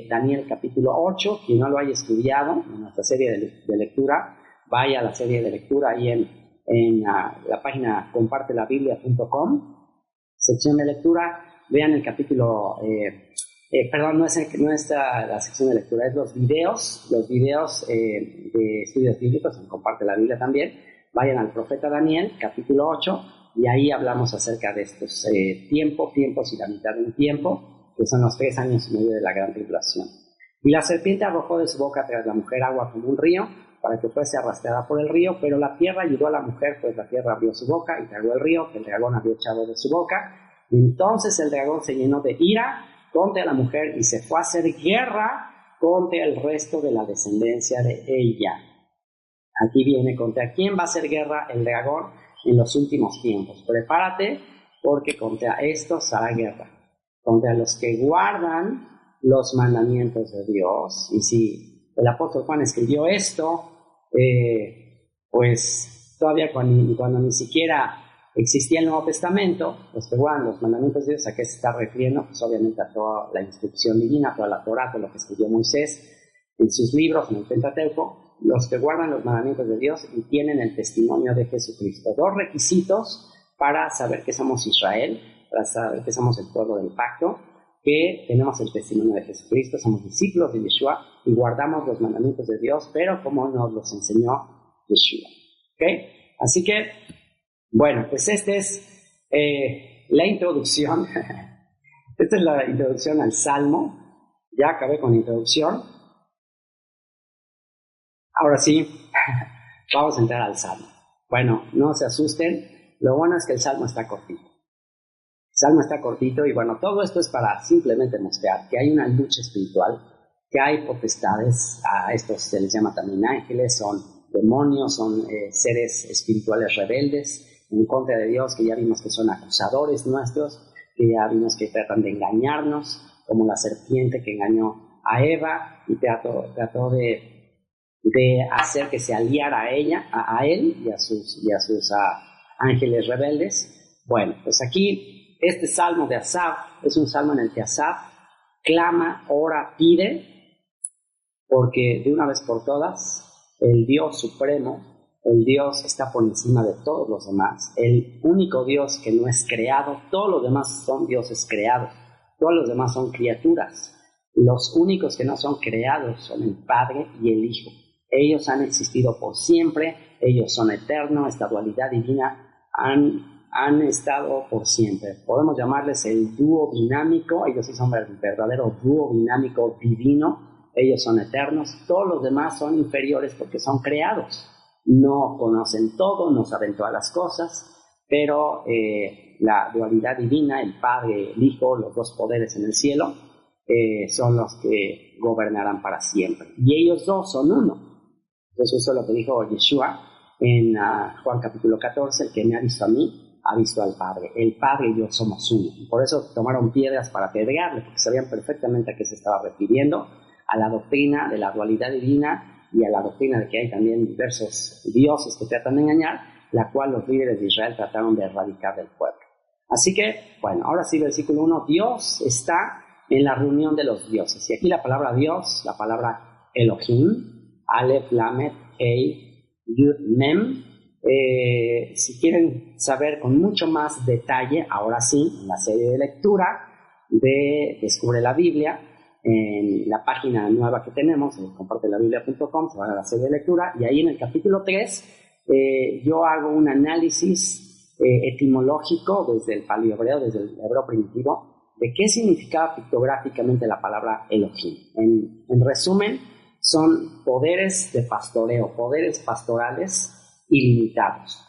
Daniel capítulo 8. Quien no lo haya estudiado en nuestra serie de lectura, vaya a la serie de lectura ahí en la página compartelabiblia.com, sección de lectura. Vean el capítulo, no es la sección de lectura, es los videos de estudios bíblicos, en Comparte la Biblia también. Vayan al profeta Daniel, capítulo 8, y ahí hablamos acerca de estos tiempos y la mitad de un tiempo, que son los 3 años y medio de la gran tribulación. Y la serpiente arrojó de su boca tras la mujer agua como un río, para que fuese arrastrada por el río, pero la tierra ayudó a la mujer, pues la tierra abrió su boca y tragó el río que el dragón había echado de su boca. Entonces el dragón se llenó de ira contra la mujer y se fue a hacer guerra contra el resto de la descendencia de ella. Aquí viene, ¿contra quién va a hacer guerra el dragón en los últimos tiempos? Prepárate, porque contra estos hará guerra, contra los que guardan los mandamientos de Dios. Y si el apóstol Juan escribió esto, pues todavía cuando ni siquiera existía el Nuevo Testamento, los que guardan los mandamientos de Dios, ¿a qué se está refiriendo? Pues obviamente a toda la instrucción divina, toda la Torá, todo lo que escribió Moisés en sus libros, en el Pentateuco, los que guardan los mandamientos de Dios y tienen el testimonio de Jesucristo. 2 requisitos para saber que somos Israel. tras saber que somos el pueblo del pacto, que tenemos el testimonio de Jesucristo, somos discípulos de Yeshua y guardamos los mandamientos de Dios, pero como nos los enseñó Yeshua. ¿Okay? Así que, bueno, pues esta es la introducción. Esta es la introducción al Salmo. Ya acabé con la introducción. Ahora sí, vamos a entrar al Salmo. Bueno, no se asusten. Lo bueno es que el Salmo está cortito. El Salmo está cortito y bueno, todo esto es para simplemente mostrar que hay una lucha espiritual, que hay potestades, a estos se les llama también ángeles, son demonios, son seres espirituales rebeldes en contra de Dios, que ya vimos que son acusadores nuestros, que ya vimos que tratan de engañarnos, como la serpiente que engañó a Eva y trató de hacer que se aliara a él y a sus ángeles rebeldes. Bueno, pues aquí este salmo de Asaf es un salmo en el que Asaf clama, ora, pide, porque de una vez por todas el Dios supremo, el Dios está por encima de todos los demás, el único Dios que no es creado, todos los demás son dioses creados, todos los demás son criaturas, los únicos que no son creados son el Padre y el Hijo. Ellos han existido por siempre, ellos son eternos, esta dualidad divina han estado por siempre. Podemos llamarles el dúo dinámico, ellos sí son el verdadero dúo dinámico divino, ellos son eternos, todos los demás son inferiores porque son creados, no conocen todo, no saben todas las cosas, pero la dualidad divina, el Padre, el Hijo, los dos poderes en el cielo, son los que gobernarán para siempre. Y ellos dos son uno. Entonces eso es lo que dijo Yeshua en Juan capítulo 14, el que me ha visto a mí, ha visto al Padre. El Padre y yo somos uno. Y por eso tomaron piedras para apedrearle, porque sabían perfectamente a qué se estaba refiriendo, a la doctrina de la dualidad divina y a la doctrina de que hay también diversos dioses que tratan de engañar, la cual los líderes de Israel trataron de erradicar del pueblo. Así que, bueno, ahora sí, versículo 1, Dios está en la reunión de los dioses. Y aquí la palabra Dios, la palabra Elohim, Aleph, Lamed, Hei, Yud, Mem. Si quieren saber con mucho más detalle, ahora sí, en la serie de lectura de Descubre la Biblia, en la página nueva que tenemos, en compartelabiblia.com, se van a la serie de lectura, y ahí en el capítulo 3 yo hago un análisis etimológico desde el paleohebreo, desde el hebreo primitivo, de qué significaba pictográficamente la palabra Elohim. En resumen, son poderes de pastoreo, poderes pastorales ilimitados.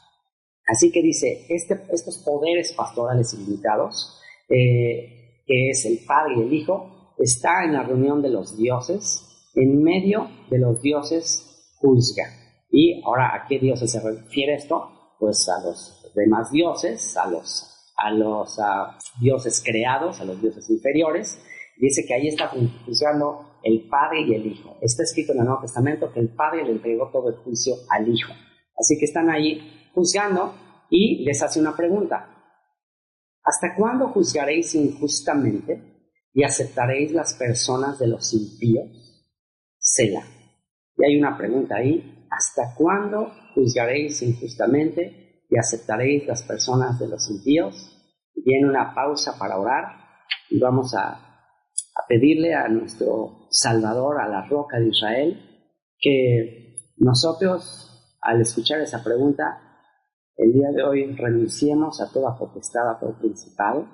Así que dice, estos poderes pastorales ilimitados, que es el Padre y el Hijo, está en la reunión de los dioses, en medio de los dioses juzga. Y ahora, ¿a qué dioses se refiere esto? Pues a los demás dioses, a los dioses creados, a los dioses inferiores. Dice que ahí está juzgando el Padre y el Hijo. Está escrito en el Nuevo Testamento que el Padre le entregó todo el juicio al Hijo. Así que están ahí juzgando y les hace una pregunta. ¿Hasta cuándo juzgaréis injustamente y aceptaréis las personas de los impíos? Selah. Y hay una pregunta ahí. ¿Hasta cuándo juzgaréis injustamente y aceptaréis las personas de los impíos? Viene una pausa para orar y vamos a pedirle a nuestro Salvador, a la roca de Israel, que nosotros, al escuchar esa pregunta, el día de hoy renunciemos a toda potestad, a todo principado,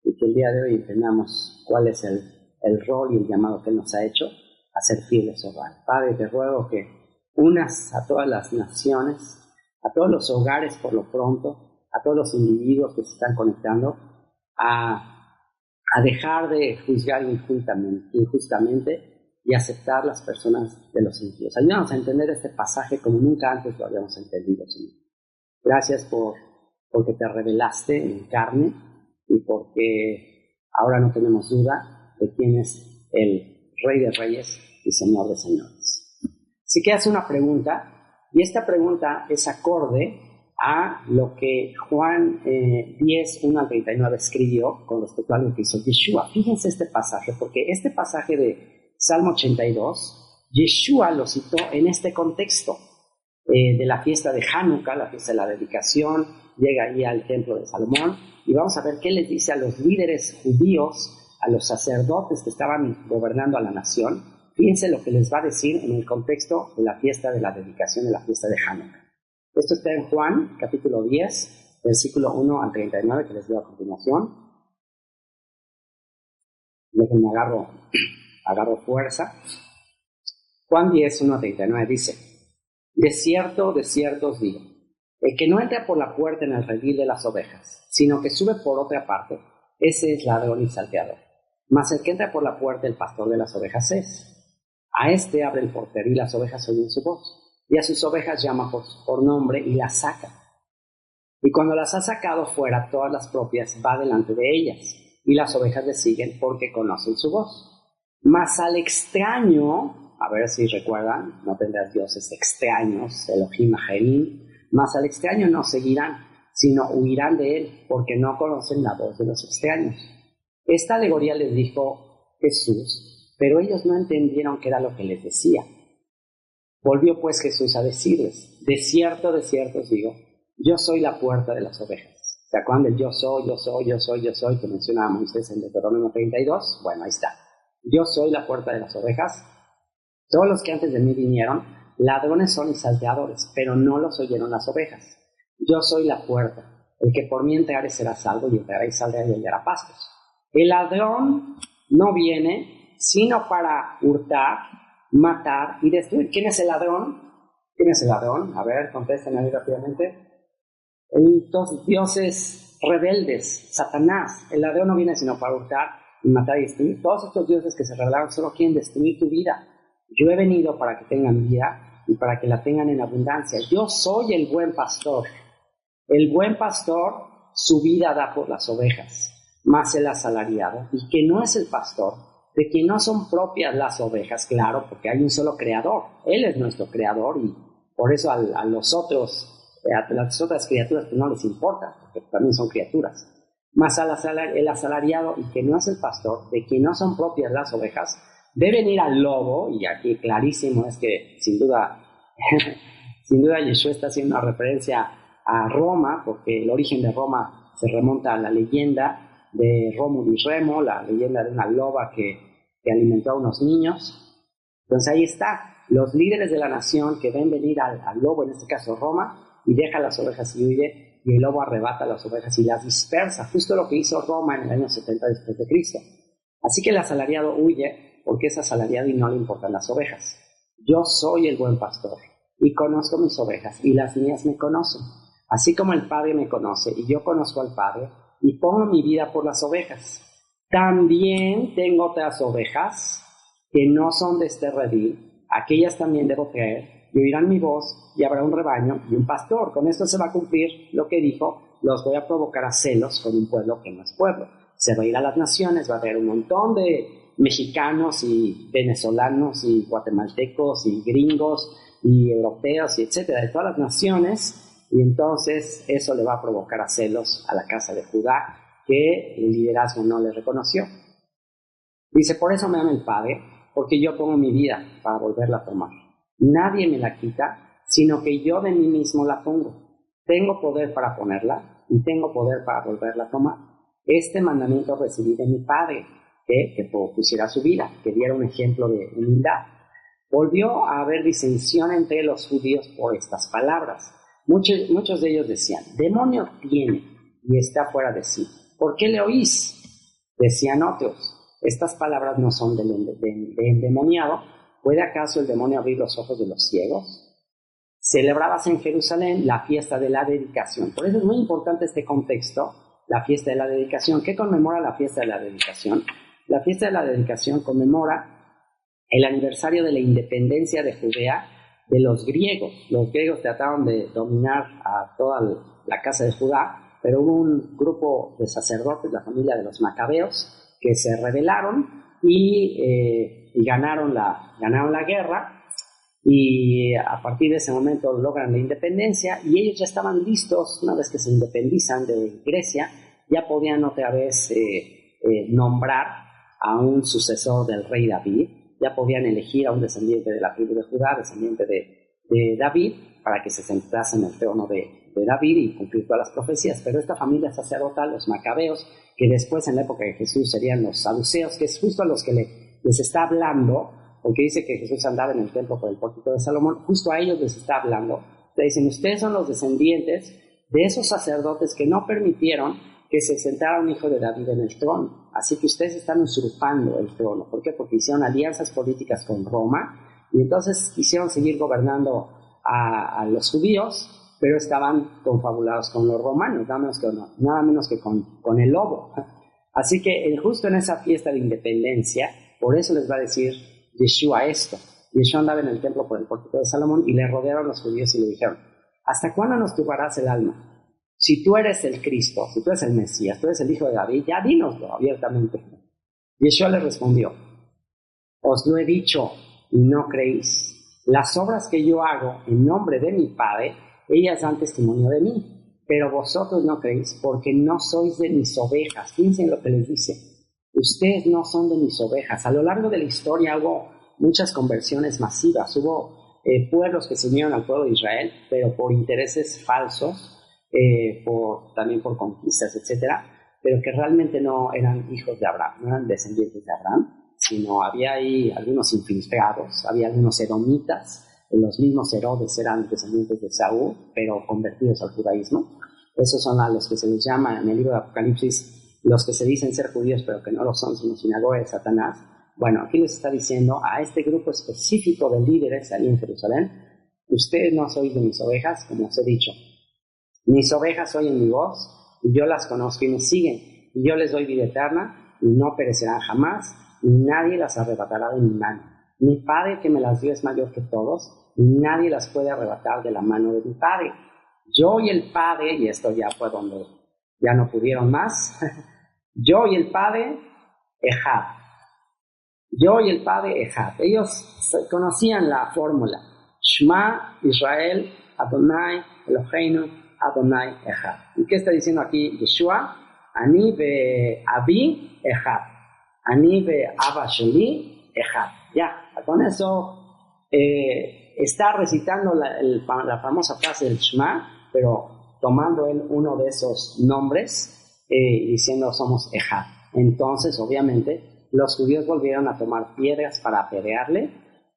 y que el día de hoy entendamos cuál es el rol y el llamado que Él nos ha hecho a ser fieles a hogar. Padre, te ruego que unas a todas las naciones, a todos los hogares por lo pronto, a todos los individuos que se están conectando, a dejar de juzgar injustamente y aceptar las personas de los impíos. Ayúdanos a entender este pasaje como nunca antes lo habíamos entendido, Señor. Gracias porque te revelaste en carne y porque ahora no tenemos duda de quién es el Rey de Reyes y Señor de Señores. Así que hace una pregunta, y esta pregunta es acorde a lo que Juan 10, 1 al 39 escribió con respecto a lo que hizo Yeshua. Fíjense este pasaje, porque este pasaje de Salmo 82, Yeshua lo citó en este contexto. de la fiesta de Hanukkah, la fiesta de la dedicación, llega ahí al templo de Salomón y vamos a ver qué les dice a los líderes judíos, a los sacerdotes que estaban gobernando a la nación. Fíjense lo que les va a decir en el contexto de la fiesta de la dedicación, de la fiesta de Hanukkah. Esto está en Juan, capítulo 10, versículo 1 al 39, que les leo a continuación. Déjenme agarro fuerza. Juan 10, 1 al 39 dice: de cierto os digo, el que no entra por la puerta en el redil de las ovejas, sino que sube por otra parte, ese es ladrón y salteador. Mas el que entra por la puerta, el pastor de las ovejas es. A este abre el portero y las ovejas oyen su voz, y a sus ovejas llama por nombre y las saca. Y cuando las ha sacado fuera, todas las propias, va delante de ellas, y las ovejas le siguen porque conocen su voz. Mas al extraño, a ver si recuerdan, no tendrás dioses extraños, Elohim Ajerim, mas al extraño no seguirán, sino huirán de él, porque no conocen la voz de los extraños. Esta alegoría les dijo Jesús, pero ellos no entendieron qué era lo que les decía. Volvió pues Jesús a decirles: de cierto os digo, yo soy la puerta de las ovejas. ¿Se acuerdan del yo soy que mencionaba Moisés en Deuteronomio 32? Bueno, ahí está. Yo soy la puerta de las ovejas. Todos los que antes de mí vinieron, ladrones son y salteadores, pero no los oyeron las ovejas. Yo soy la puerta. El que por mí entrare será salvo, y entrará y saldrá y hallará pastos. El ladrón no viene sino para hurtar, matar y destruir. ¿Quién es el ladrón? ¿Quién es el ladrón? A ver, contesten ahí rápidamente. Los dioses rebeldes, Satanás. El ladrón no viene sino para hurtar y matar y destruir. Todos estos dioses que se rebelaron solo quieren destruir tu vida. Yo he venido para que tengan vida y para que la tengan en abundancia. Yo soy el buen pastor. El buen pastor su vida da por las ovejas. Más el asalariado, y que no es el pastor, de quien no son propias las ovejas, claro, porque hay un solo creador. Él es nuestro creador y por eso a las otras criaturas que no les importa, porque también son criaturas. Más el asalariado, y que no es el pastor, de quien no son propias las ovejas, deben ir al lobo, y aquí clarísimo es que sin duda Yeshua está haciendo una referencia a Roma, porque el origen de Roma se remonta a la leyenda de Rómulo y Remo, la leyenda de una loba que alimentó a unos niños. Entonces ahí está, los líderes de la nación que ven venir al lobo, en este caso Roma, y deja las ovejas y huye, y el lobo arrebata las ovejas y las dispersa, justo lo que hizo Roma en el año 70 después de Cristo. Así que el asalariado huye porque es asalariado y no le importan las ovejas. Yo soy el buen pastor y conozco mis ovejas y las mías me conocen, así como el Padre me conoce y yo conozco al Padre y pongo mi vida por las ovejas. También tengo otras ovejas que no son de este redil, aquellas también debo traer, y oirán mi voz, y habrá un rebaño y un pastor. Con esto se va a cumplir lo que dijo: los voy a provocar a celos con un pueblo que no es pueblo. Se va a ir a las naciones, va a haber un montón de mexicanos y venezolanos y guatemaltecos y gringos y europeos y etcétera, de todas las naciones. Y entonces eso le va a provocar a celos a la casa de Judá, que el liderazgo no le reconoció. Dice: por eso me ama el Padre, porque yo pongo mi vida para volverla a tomar. Nadie me la quita, sino que yo de mí mismo la pongo. Tengo poder para ponerla y tengo poder para volverla a tomar. Este mandamiento recibí de mi Padre, que pusiera su vida, que diera un ejemplo de humildad. Volvió a haber disensión entre los judíos por estas palabras. Muchos de ellos decían: demonio tiene y está fuera de sí. ¿Por qué le oís? Decían otros: estas palabras no son del endemoniado. ¿Puede acaso el demonio abrir los ojos de los ciegos? Celebrabas en Jerusalén la fiesta de la dedicación. Por eso es muy importante este contexto, la fiesta de la dedicación. ¿Qué conmemora la fiesta de la dedicación? La fiesta de la dedicación conmemora el aniversario de la independencia de Judea de los griegos. Los griegos trataron de dominar a toda la casa de Judá, pero hubo un grupo de sacerdotes, la familia de los macabeos, que se rebelaron y ganaron la guerra, y a partir de ese momento logran la independencia, y ellos ya estaban listos. Una vez que se independizan de Grecia, ya podían otra vez nombrar a un sucesor del rey David, ya podían elegir a un descendiente de la tribu de Judá, descendiente de David, para que se sentase en el trono de David y cumplir todas las profecías. Pero esta familia sacerdotal, los macabeos, que después en la época de Jesús serían los saduceos, que es justo a los que les está hablando, porque dice que Jesús andaba en el templo por el pórtico de Salomón, justo a ellos les está hablando. Le dicen, ustedes son los descendientes de esos sacerdotes que no permitieron que se sentara un hijo de David en el trono. Así que ustedes están usurpando el trono. ¿Por qué? Porque hicieron alianzas políticas con Roma y entonces quisieron seguir gobernando a los judíos, pero estaban confabulados con los romanos, nada menos que con el lobo. Así que justo en esa fiesta de independencia, por eso les va a decir Yeshua esto. Yeshua andaba en el templo por el pórtico de Salomón y le rodearon los judíos y le dijeron, ¿hasta cuándo nos turbarás el alma? Si tú eres el Cristo, si tú eres el Mesías, tú eres el Hijo de David, ya dínoslo abiertamente. Yeshua le respondió, os lo he dicho y no creéis. Las obras que yo hago en nombre de mi Padre, ellas dan testimonio de mí, pero vosotros no creéis porque no sois de mis ovejas. Fíjense en lo que les dice. Ustedes no son de mis ovejas. A lo largo de la historia hubo muchas conversiones masivas. Hubo pueblos que se unieron al pueblo de Israel, pero por intereses falsos, también por conquistas, etcétera, pero que realmente no eran hijos de Abraham, no eran descendientes de Abraham, sino había ahí algunos infiltrados, había algunos edomitas, los mismos Herodes eran descendientes de Saúl, pero convertidos al judaísmo. Esos son a los que se les llama en el libro de Apocalipsis, los que se dicen ser judíos, pero que no lo son, sino sinagoga de Satanás. Bueno, aquí les está diciendo a este grupo específico de líderes ahí en Jerusalén, ustedes no sois de mis ovejas, como os he dicho. Mis ovejas oyen mi voz, y yo las conozco y me siguen, y yo les doy vida eterna, y no perecerán jamás, y nadie las arrebatará de mi mano. Mi Padre que me las dio es mayor que todos, y nadie las puede arrebatar de la mano de mi Padre. Yo y el Padre, y esto ya fue donde ya no pudieron más, yo y el Padre, Ejad. Yo y el Padre, Ejad. Ellos conocían la fórmula. Shema, Israel, Adonai, Eloheinu, Adonai, Ejad. ¿Y qué está diciendo aquí Yeshua? Ani ve Abi, Ejad. Ani ve Abba Sheli, Ejad. Ya, con eso está recitando la famosa frase del Shema, pero tomando él uno de esos nombres y diciendo somos Ejad. Entonces, obviamente, los judíos volvieron a tomar piedras para apedrearle.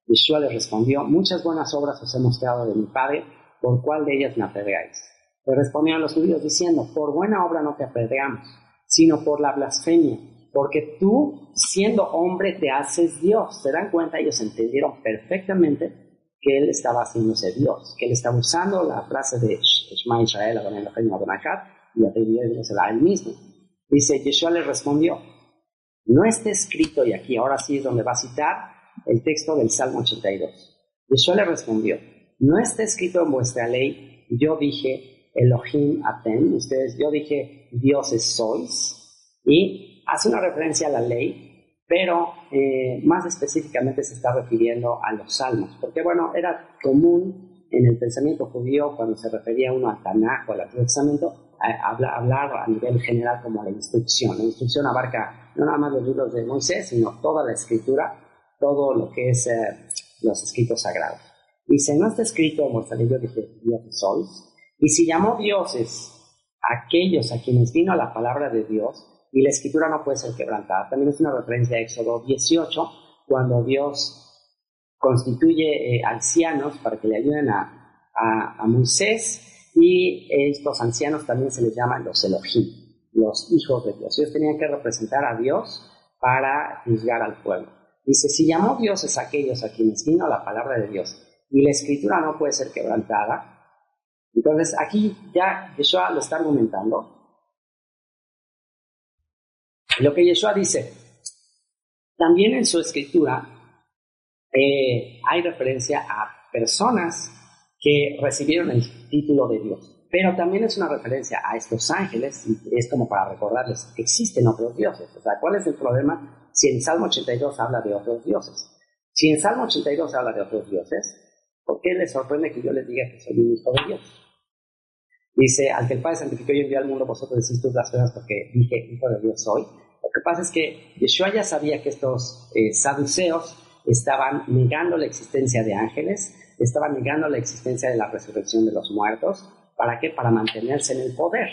Yeshua les respondió, muchas buenas obras os he mostrado de mi Padre, ¿por cuál de ellas me apedreáis? Le respondieron los judíos diciendo, por buena obra no te apedreamos, sino por la blasfemia, porque tú, siendo hombre, te haces Dios. ¿Se dan cuenta? Ellos entendieron perfectamente que él estaba haciéndose Dios, que él estaba usando la frase de Shema Israel, Adonai Eloheinu, Adonai Echad, y atribuyéndosela a él mismo. Dice, Yeshua le respondió, no está escrito, y aquí ahora sí es donde va a citar el texto del Salmo 82. Yeshua le respondió, no está escrito en vuestra ley, yo dije, Elohim Atem, yo dije, dioses sois, y hace una referencia a la ley, pero más específicamente se está refiriendo a los salmos, porque bueno, era común en el pensamiento judío, cuando se refería uno al Tanaj o al Antiguo Testamento, hablar a nivel general como la instrucción. La instrucción abarca no nada más los libros de Moisés, sino toda la escritura, todo lo que es los escritos sagrados. Dice, no está escrito en vuestra ley, yo dije, dioses sois. Y si llamó dioses a aquellos a quienes vino la palabra de Dios, y la escritura no puede ser quebrantada. También es una referencia a Éxodo 18, cuando Dios constituye ancianos para que le ayuden a Moisés, y estos ancianos también se les llaman los Elohim, los hijos de Dios. Ellos tenían que representar a Dios para juzgar al pueblo. Dice, si llamó dioses a aquellos a quienes vino la palabra de Dios, y la escritura no puede ser quebrantada, entonces aquí ya Yeshua lo está argumentando. Lo que Yeshua dice, también en su escritura hay referencia a personas que recibieron el título de Dios, pero también es una referencia a estos ángeles, y es como para recordarles que existen otros dioses. O sea, ¿cuál es el problema si en Salmo 82 habla de otros dioses? Si en Salmo 82 habla de otros dioses, ¿por qué les sorprende que yo les diga que soy un hijo de Dios? Dice, al que el Padre santificó y envió al mundo, vosotros decís tus blasfemas porque dije, hijo de Dios soy. Lo que pasa es que Yeshua ya sabía que estos saduceos estaban negando la existencia de ángeles, estaban negando la existencia de la resurrección de los muertos. ¿Para qué? Para mantenerse en el poder.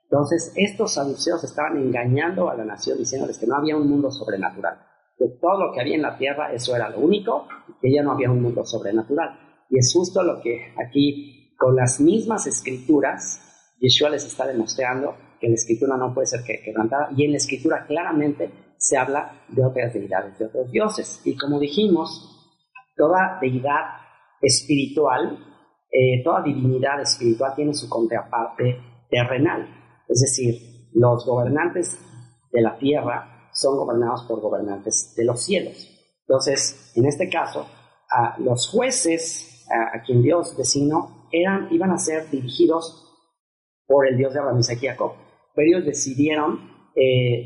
Entonces, estos saduceos estaban engañando a la nación diciéndoles que no había un mundo sobrenatural. Que todo lo que había en la tierra, eso era lo único, que ya no había un mundo sobrenatural. Y es justo lo que aquí, con las mismas escrituras, Yeshua les está demostrando que la escritura no puede ser quebrantada, y en la escritura claramente se habla de otras deidades, de otros dioses. Y como dijimos, toda deidad espiritual, toda divinidad espiritual tiene su contraparte terrenal. Es decir, los gobernantes de la tierra son gobernados por gobernantes de los cielos. Entonces, en este caso, los jueces a quien Dios designó iban a ser dirigidos por el Dios de Abraham, Isaac y Jacob, pero ellos decidieron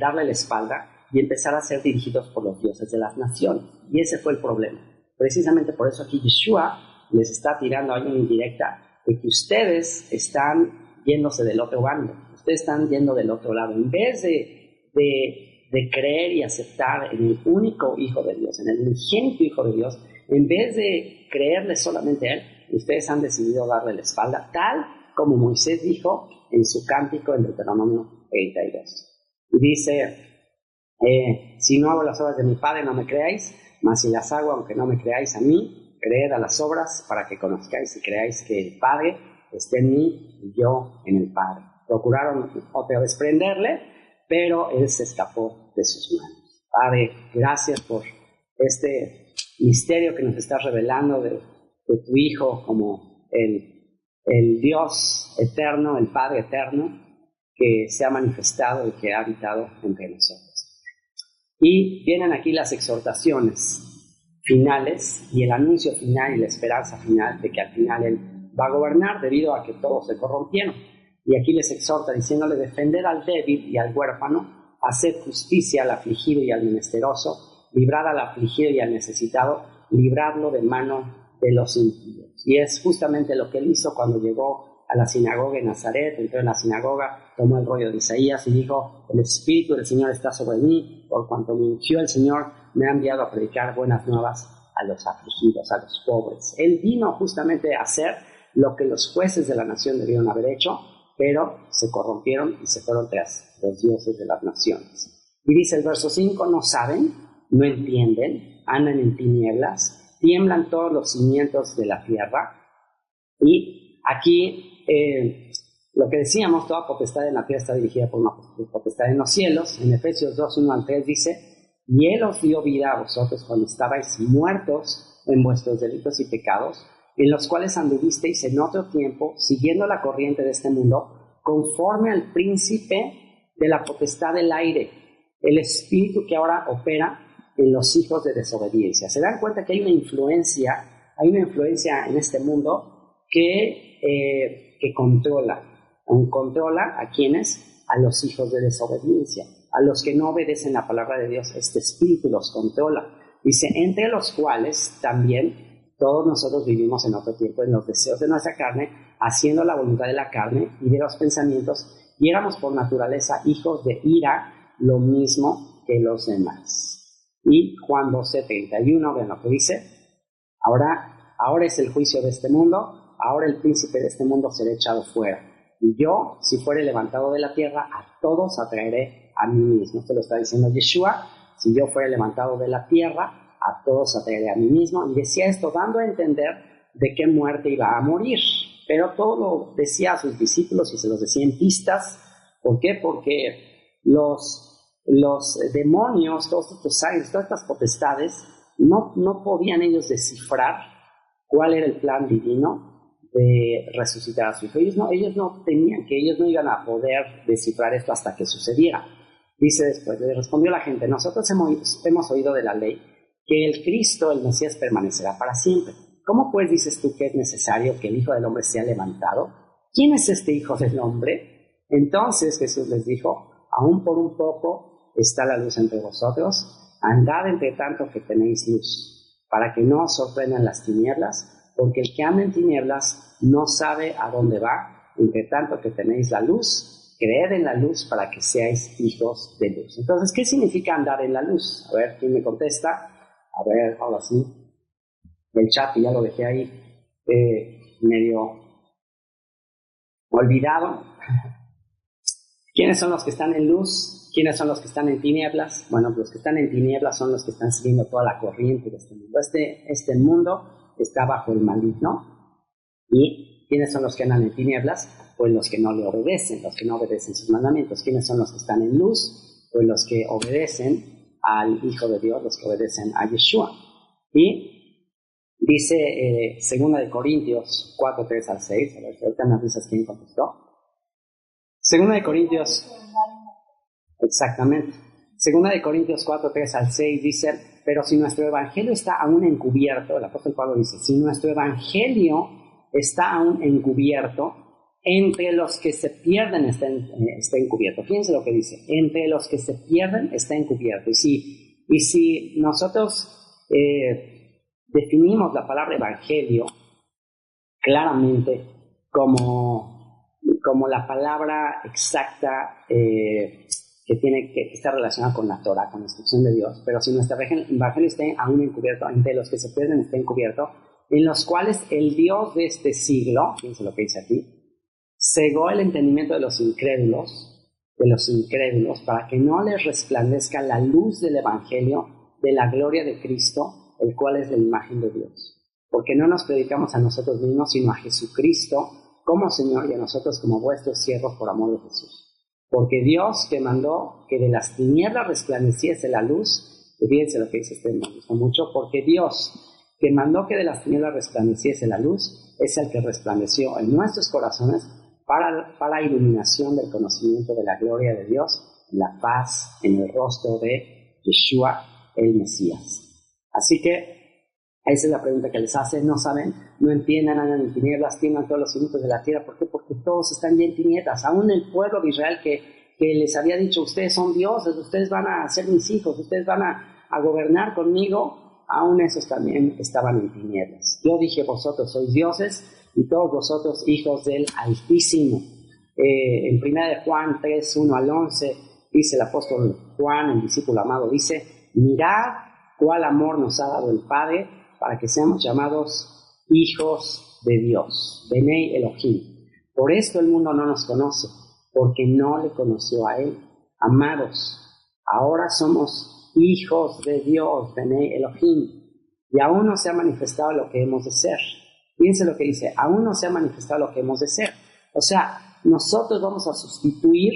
darle la espalda y empezar a ser dirigidos por los dioses de las naciones. Y ese fue el problema. Precisamente por eso aquí Yeshua les está tirando ahí una indirecta de que ustedes están yéndose del otro bando, ustedes están yendo del otro lado. En vez de creer y aceptar en el único Hijo de Dios, en el unigénito Hijo de Dios, en vez de creerle solamente a Él, ustedes han decidido darle la espalda, tal como Moisés dijo en su cántico en Deuteronomio 32. Y dice, si no hago las obras de mi Padre, no me creáis, mas si las hago, aunque no me creáis a mí, creed a las obras para que conozcáis y creáis que el Padre está en mí y yo en el Padre. Procuraron otra vez prenderle, pero Él se escapó de sus manos. Padre, gracias por este misterio que nos estás revelando de tu Hijo como el Dios eterno, el Padre eterno, que se ha manifestado y que ha habitado entre nosotros. Y vienen aquí las exhortaciones finales y el anuncio final y la esperanza final de que al final Él va a gobernar debido a que todos se corrompieron. Y aquí les exhorta diciéndole: defender al débil y al huérfano, hacer justicia al afligido y al menesteroso, librar al afligido y al necesitado, librarlo de mano de los impíos. Y es justamente lo que Él hizo cuando llegó a la sinagoga en Nazaret. Entró en la sinagoga, tomó el rollo de Isaías y dijo: el Espíritu del Señor está sobre mí, por cuanto me ungió el Señor, me ha enviado a predicar buenas nuevas a los afligidos, a los pobres. Él vino justamente a hacer lo que los jueces de la nación debieron haber hecho, pero se corrompieron y se fueron tras los dioses de las naciones. Y dice el verso 5, no saben, no entienden, andan en tinieblas, tiemblan todos los cimientos de la tierra. Y aquí lo que decíamos, toda potestad en la tierra está dirigida por una potestad en los cielos. En Efesios 2, 1 al 3 dice: y Él os dio vida a vosotros cuando estabais muertos en vuestros delitos y pecados, en los cuales anduvisteis en otro tiempo, siguiendo la corriente de este mundo, conforme al príncipe de la potestad del aire, el espíritu que ahora opera en los hijos de desobediencia. Se dan cuenta que hay una influencia en este mundo que controla a quienes, a los hijos de desobediencia, a los que no obedecen la palabra de Dios. Este espíritu los controla. Dice: entre los cuales también todos nosotros vivimos en otro tiempo en los deseos de nuestra carne, haciendo la voluntad de la carne y de los pensamientos, y éramos por naturaleza hijos de ira, lo mismo que los demás. Y Juan 12:31, vean lo que dice: ahora es el juicio de este mundo, ahora el príncipe de este mundo será echado fuera. Y yo, si fuere levantado de la tierra, a todos atraeré a mí mismo. Esto lo está diciendo Yeshua: si yo fuere levantado de la tierra, a todos atraeré a mí mismo. Y decía esto dando a entender de qué muerte iba a morir. Pero todo lo decía a sus discípulos y se los decía en pistas. ¿Por qué? Porque los demonios, todos estos ángeles, todas estas potestades, no podían ellos descifrar cuál era el plan divino de resucitar a su hijo. Ellos no iban a poder descifrar esto hasta que sucediera. Dice después, le respondió la gente: nosotros hemos oído de la ley que el Cristo, el Mesías, permanecerá para siempre. ¿Cómo pues dices tú que es necesario que el Hijo del Hombre sea levantado? ¿Quién es este Hijo del Hombre? Entonces Jesús les dijo: aún por un poco está la luz entre vosotros, andad entre tanto que tenéis luz, para que no os sorprendan las tinieblas, porque el que anda en tinieblas no sabe a dónde va. Entre tanto que tenéis la luz, creed en la luz para que seáis hijos de luz. Entonces, ¿qué significa andar en la luz? A ver, ¿quién me contesta? A ver, ahora sí. El chat, ya lo dejé ahí medio olvidado. ¿Quiénes son los que están en luz? ¿Quiénes son los que están en tinieblas? Bueno, los que están en tinieblas son los que están siguiendo toda la corriente de este mundo. Este mundo está bajo el maligno. ¿Y quiénes son los que andan en tinieblas? Pues los que no le obedecen, los que no obedecen sus mandamientos. ¿Quiénes son los que están en luz? Pues los que obedecen al Hijo de Dios, los que obedecen a Yeshua. Y dice 2 Corintios 4, 3 al 6, a ver, ahorita me avisas quién contestó. 2 Corintios, exactamente. 2 Corintios 4, 3 al 6 dice, pero si nuestro evangelio está aún encubierto, el apóstol Pablo dice, si nuestro evangelio está aún encubierto, entre los que se pierden está encubierto. Fíjense lo que dice, entre los que se pierden está encubierto. Y si nosotros definimos la palabra evangelio claramente como la palabra exacta que está relacionada con la Torah, con la instrucción de Dios, pero si nuestro evangelio está aún encubierto, entre los que se pierden está encubierto, en los cuales el Dios de este siglo, fíjense lo que dice aquí, cegó el entendimiento de los incrédulos, para que no les resplandezca la luz del evangelio de la gloria de Cristo, el cual es la imagen de Dios. Porque no nos predicamos a nosotros mismos, sino a Jesucristo como Señor y a nosotros como vuestros siervos por amor de Jesús. Porque Dios que mandó que de las tinieblas resplandeciese la luz, y fíjense lo que dice me gusta mucho, porque Dios que mandó que de las tinieblas resplandeciese la luz, es el que resplandeció en nuestros corazones para iluminación del conocimiento de la gloria de Dios, la paz en el rostro de Yeshua, el Mesías. Así que esa es la pregunta que les hace. No saben, no entienden, andan en tinieblas, tiemblan todos los cimientos de la tierra. ¿Por qué? Porque todos están ya en tinieblas. Aún el pueblo de Israel que les había dicho, ustedes son dioses, ustedes van a ser mis hijos, ustedes van a gobernar conmigo, aún esos también estaban en tinieblas. Yo dije, vosotros sois dioses y todos vosotros hijos del Altísimo. En 1 Juan 3, 1 al 11, dice el apóstol Juan, el discípulo amado, dice, mirad cuál amor nos ha dado el Padre para que seamos llamados hijos de Dios, Benei Elohim. Por esto el mundo no nos conoce, porque no le conoció a Él. Amados, ahora somos hijos de Dios, Benei Elohim, y aún no se ha manifestado lo que hemos de ser. Fíjense lo que dice, aún no se ha manifestado lo que hemos de ser. O sea, nosotros vamos a sustituir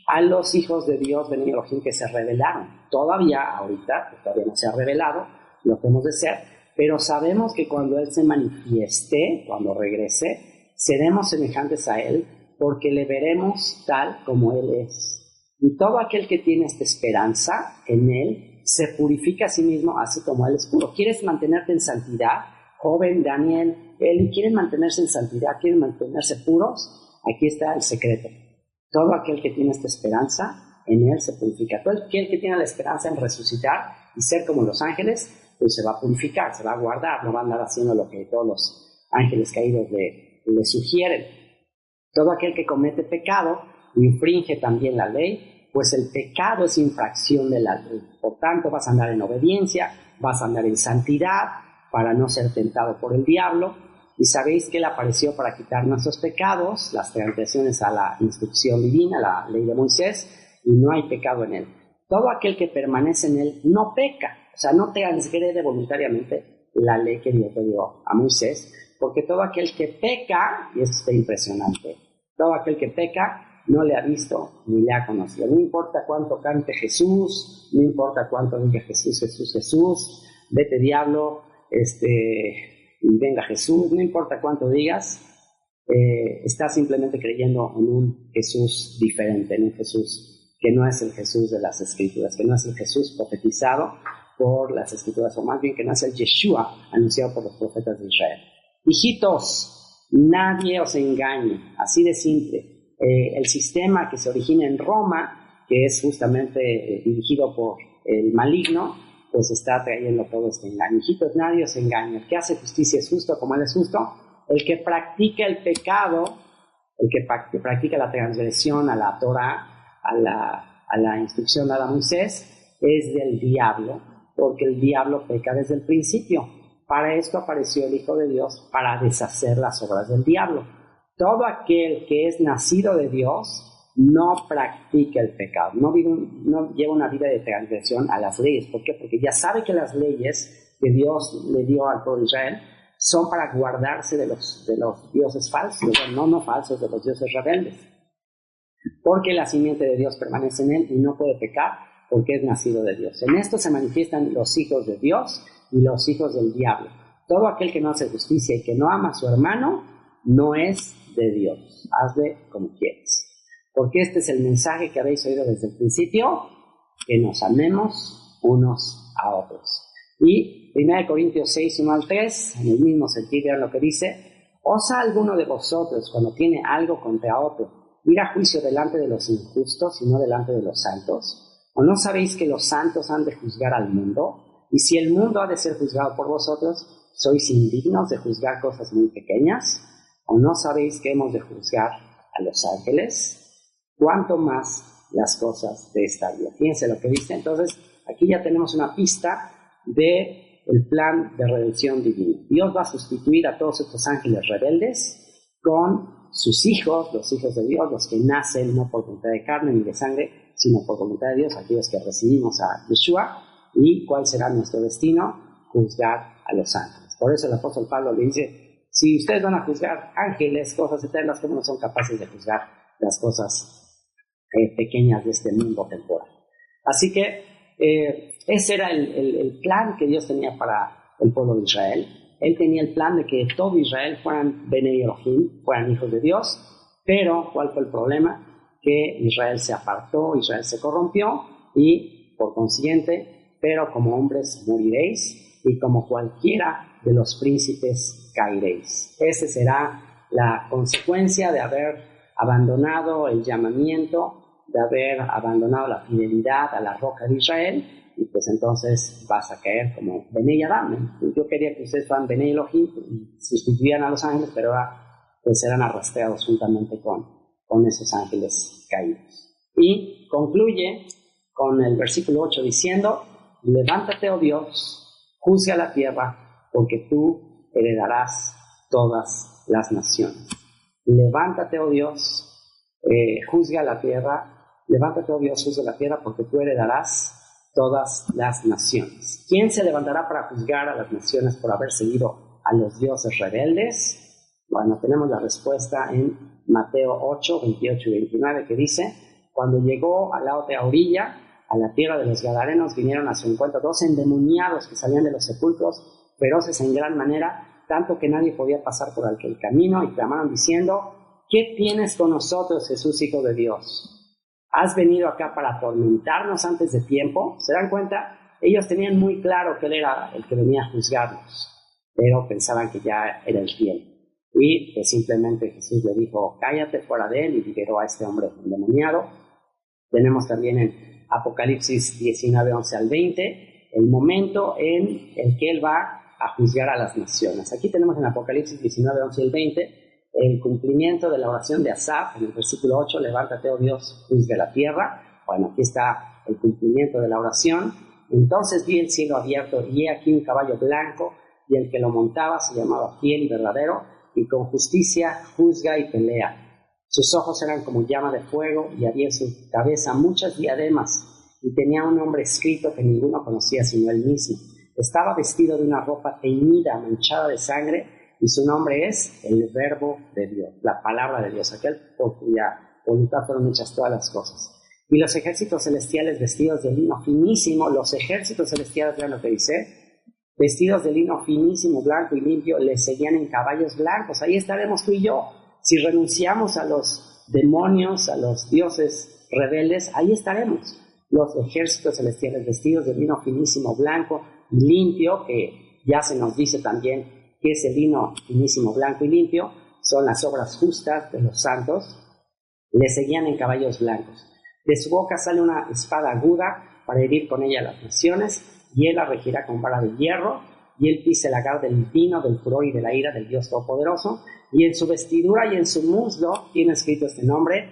a los hijos de Dios, Benei Elohim, que se revelaron. Ahorita todavía no se ha revelado lo que hemos de ser, pero sabemos que cuando Él se manifieste, cuando regrese, seremos semejantes a Él, porque le veremos tal como Él es. Y todo aquel que tiene esta esperanza en Él, se purifica a sí mismo, así como Él es puro. ¿Quieres mantenerte en santidad? Joven, Daniel, Eli, ¿quieren mantenerse en santidad? ¿Quieren mantenerse puros? Aquí está el secreto. Todo aquel que tiene esta esperanza, en Él se purifica. Todo aquel que tiene la esperanza en resucitar y ser como los ángeles, pues se va a purificar, se va a guardar, no va a andar haciendo lo que todos los ángeles caídos le sugieren. Todo aquel que comete pecado infringe también la ley, pues el pecado es infracción de la ley. Por tanto, vas a andar en obediencia, vas a andar en santidad para no ser tentado por el diablo. Y sabéis que Él apareció para quitar nuestros pecados, las transgresiones a la instrucción divina, la ley de Moisés, y no hay pecado en Él. Todo aquel que permanece en Él no peca. O sea, no transgrede voluntariamente la ley que Dios le dio a Moisés, porque todo aquel que peca, y esto está impresionante, todo aquel que peca no le ha visto ni le ha conocido. No importa cuánto cante Jesús, no importa cuánto diga Jesús, Jesús, Jesús, vete diablo, y venga Jesús, no importa cuánto digas, estás simplemente creyendo en un Jesús diferente, en un Jesús que no es el Jesús de las Escrituras, que no es el Jesús profetizado por las Escrituras, o más bien que no es el Yeshua anunciado por los profetas de Israel. Hijitos, nadie os engañe, así de simple. El sistema que se origina en Roma, que es justamente dirigido por el maligno, pues está trayendo todo este engaño. Hijitos, nadie os engañe. El que hace justicia es justo como Él es justo. El que practica el pecado, el que practica la transgresión a la Torah, a la instrucción dada a Moisés, es del diablo, porque el diablo peca desde el principio. para esto apareció el Hijo de Dios, para deshacer las obras del diablo. Todo aquel que es nacido de Dios no practica el pecado, no lleva una vida de transgresión a las leyes. ¿Por qué? Porque ya sabe que las leyes que Dios le dio al pueblo de Israel son para guardarse de los dioses falsos, no falsos, de los dioses rebeldes. Porque la simiente de Dios permanece en él y no puede pecar porque es nacido de Dios. En esto se manifiestan los hijos de Dios y los hijos del diablo. Todo aquel que no hace justicia y que no ama a su hermano no es de Dios. Hazle como quieras. Porque este es el mensaje que habéis oído desde el principio, que nos amemos unos a otros. Y 1 Corintios 6, 1 al 3, en el mismo sentido, vean lo que dice: ¿osa alguno de vosotros, cuando tiene algo contra otro, ir a juicio delante de los injustos y no delante de los santos? ¿O no sabéis que los santos han de juzgar al mundo? Y si el mundo ha de ser juzgado por vosotros, ¿sois indignos de juzgar cosas muy pequeñas? ¿O no sabéis que hemos de juzgar a los ángeles? ¿Cuánto más las cosas de esta vida? Fíjense lo que dice. Entonces, aquí ya tenemos una pista del plan de redención divino. Dios va a sustituir a todos estos ángeles rebeldes con sus hijos, los hijos de Dios, los que nacen no por voluntad de carne ni de sangre, sino por voluntad de Dios, aquellos que recibimos a Yeshua. ¿Y cuál será nuestro destino? Juzgar a los ángeles. Por eso el apóstol Pablo le dice: si ustedes van a juzgar ángeles, cosas eternas, ¿cómo no son capaces de juzgar las cosas pequeñas de este mundo temporal? Así que ese era el plan que Dios tenía para el pueblo de Israel. Él tenía el plan de que todo Israel fueran Bnei Elohim, fueran hijos de Dios. Pero ¿cuál fue el problema? Que Israel se apartó, Israel se corrompió, y por consiguiente, pero como hombres moriréis, y como cualquiera de los príncipes caeréis. Esa será la consecuencia de haber abandonado el llamamiento, de haber abandonado la fidelidad a la roca de Israel, y pues entonces vas a caer como Bnei Adam. Yo quería que ustedes fueran Bnei Elohim y sustituyeran a los ángeles, pero ahora pues serán arrastrados juntamente con esos ángeles caídos. Y concluye con el versículo 8 diciendo: levántate, oh Dios, juzga la tierra, porque tú heredarás todas las naciones. Levántate, oh Dios, juzga la tierra. Levántate, oh Dios, juzga la tierra, porque tú heredarás todas las naciones. ¿Quién se levantará para juzgar a las naciones por haber seguido a los dioses rebeldes? Bueno, tenemos la respuesta en Mateo 8, 28 y 29, que dice: cuando llegó a la otra orilla, a la tierra de los Gadarenos, vinieron a su encuentro 2 endemoniados que salían de los sepulcros, feroces en gran manera, tanto que nadie podía pasar por aquel camino, y clamaron diciendo: ¿qué tienes con nosotros, Jesús, Hijo de Dios? ¿Has venido acá para atormentarnos antes de tiempo? ¿Se dan cuenta? Ellos tenían muy claro que Él era el que venía a juzgarnos, pero pensaban que ya era el tiempo. Y pues simplemente Jesús le dijo: cállate fuera de él, y liberó a este hombre endemoniado. Tenemos también en Apocalipsis 19, 11 al 20, el momento en el que Él va a juzgar a las naciones. Aquí tenemos en Apocalipsis 19, 11 y 20 el cumplimiento de la oración de Asaf en el versículo 8: levántate, oh Dios, juzga la tierra. Bueno, aquí está el cumplimiento de la oración. Entonces vi el cielo abierto, y he aquí un caballo blanco, y el que lo montaba se llamaba Fiel y Verdadero, y con justicia juzga y pelea. Sus ojos eran como llama de fuego, y había en su cabeza muchas diademas, y tenía un nombre escrito que ninguno conocía sino él mismo. Estaba vestido de una ropa teñida, manchada de sangre, y su nombre es el Verbo de Dios, la palabra de Dios, aquel por cuya voluntad fueron hechas todas las cosas. Y los ejércitos celestiales vestidos de lino finísimo, los ejércitos celestiales, vean lo que dice, vestidos de lino finísimo, blanco y limpio, le seguían en caballos blancos. Ahí estaremos tú y yo. Si renunciamos a los demonios, a los dioses rebeldes, ahí estaremos. Los ejércitos celestiales vestidos de lino finísimo, blanco y limpio, que ya se nos dice también que ese lino finísimo, blanco y limpio son las obras justas de los santos, le seguían en caballos blancos. De su boca sale una espada aguda para herir con ella a las naciones, y él la regirá con vara de hierro, y él pisa el lagar del vino, del furor y de la ira del Dios Todopoderoso, y en su vestidura y en su muslo tiene escrito este nombre: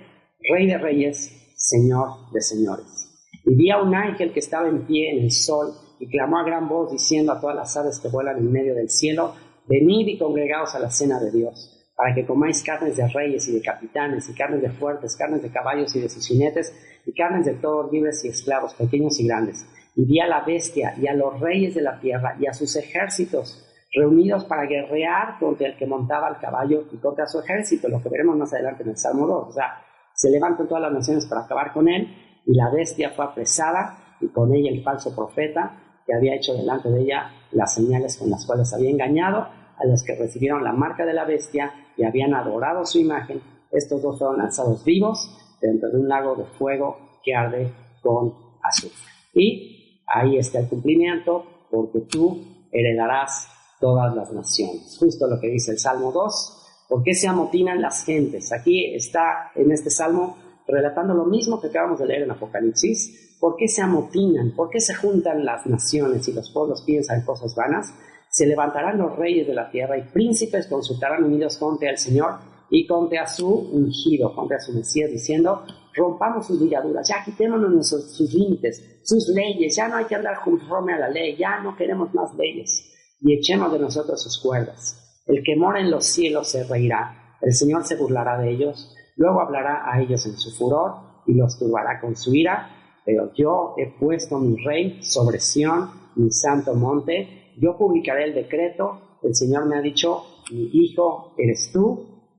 Rey de Reyes, Señor de Señores. Y vi a un ángel que estaba en pie en el sol, y clamó a gran voz diciendo a todas las aves que vuelan en medio del cielo: venid y congregaos a la cena de Dios, para que comáis carnes de reyes y de capitanes, y carnes de fuertes, carnes de caballos y de sus jinetes, y carnes de todos, libres y esclavos, pequeños y grandes. Y vi a la bestia y a los reyes de la tierra y a sus ejércitos reunidos para guerrear contra el que montaba el caballo y contra su ejército, lo que veremos más adelante en el Salmo 2. O sea, se levantan todas las naciones para acabar con él, y la bestia fue apresada, y con ella el falso profeta, que había hecho delante de ella las señales con las cuales había engañado a los que recibieron la marca de la bestia y habían adorado su imagen. Estos dos fueron lanzados vivos dentro de un lago de fuego que arde con azufre. Y ahí está el cumplimiento, porque tú heredarás todas las naciones. Justo lo que dice el Salmo 2. ¿Por qué se amotinan las gentes? Aquí está en este Salmo relatando lo mismo que acabamos de leer en Apocalipsis. ¿Por qué se amotinan? ¿Por qué se juntan las naciones y los pueblos piensan cosas vanas? Se levantarán los reyes de la tierra y príncipes consultarán unidos contra el Señor y contra su ungido, contra su Mesías, diciendo: rompamos sus ligaduras, ya quitémonos sus límites, sus leyes, ya no hay que andar conforme a la ley, ya no queremos más leyes, y echemos de nosotros sus cuerdas. El que mora en los cielos se reirá, el Señor se burlará de ellos, luego hablará a ellos en su furor y los turbará con su ira. Pero yo he puesto mi rey sobre Sión, mi santo monte. Yo publicaré el decreto. El Señor me ha dicho: mi hijo eres tú,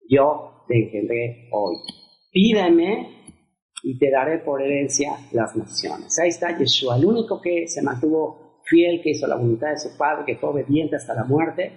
yo te engendré hoy. Pídeme y te daré por herencia las naciones. Ahí está Yeshua, el único que se mantuvo fiel, que hizo la voluntad de su Padre, que fue obediente hasta la muerte,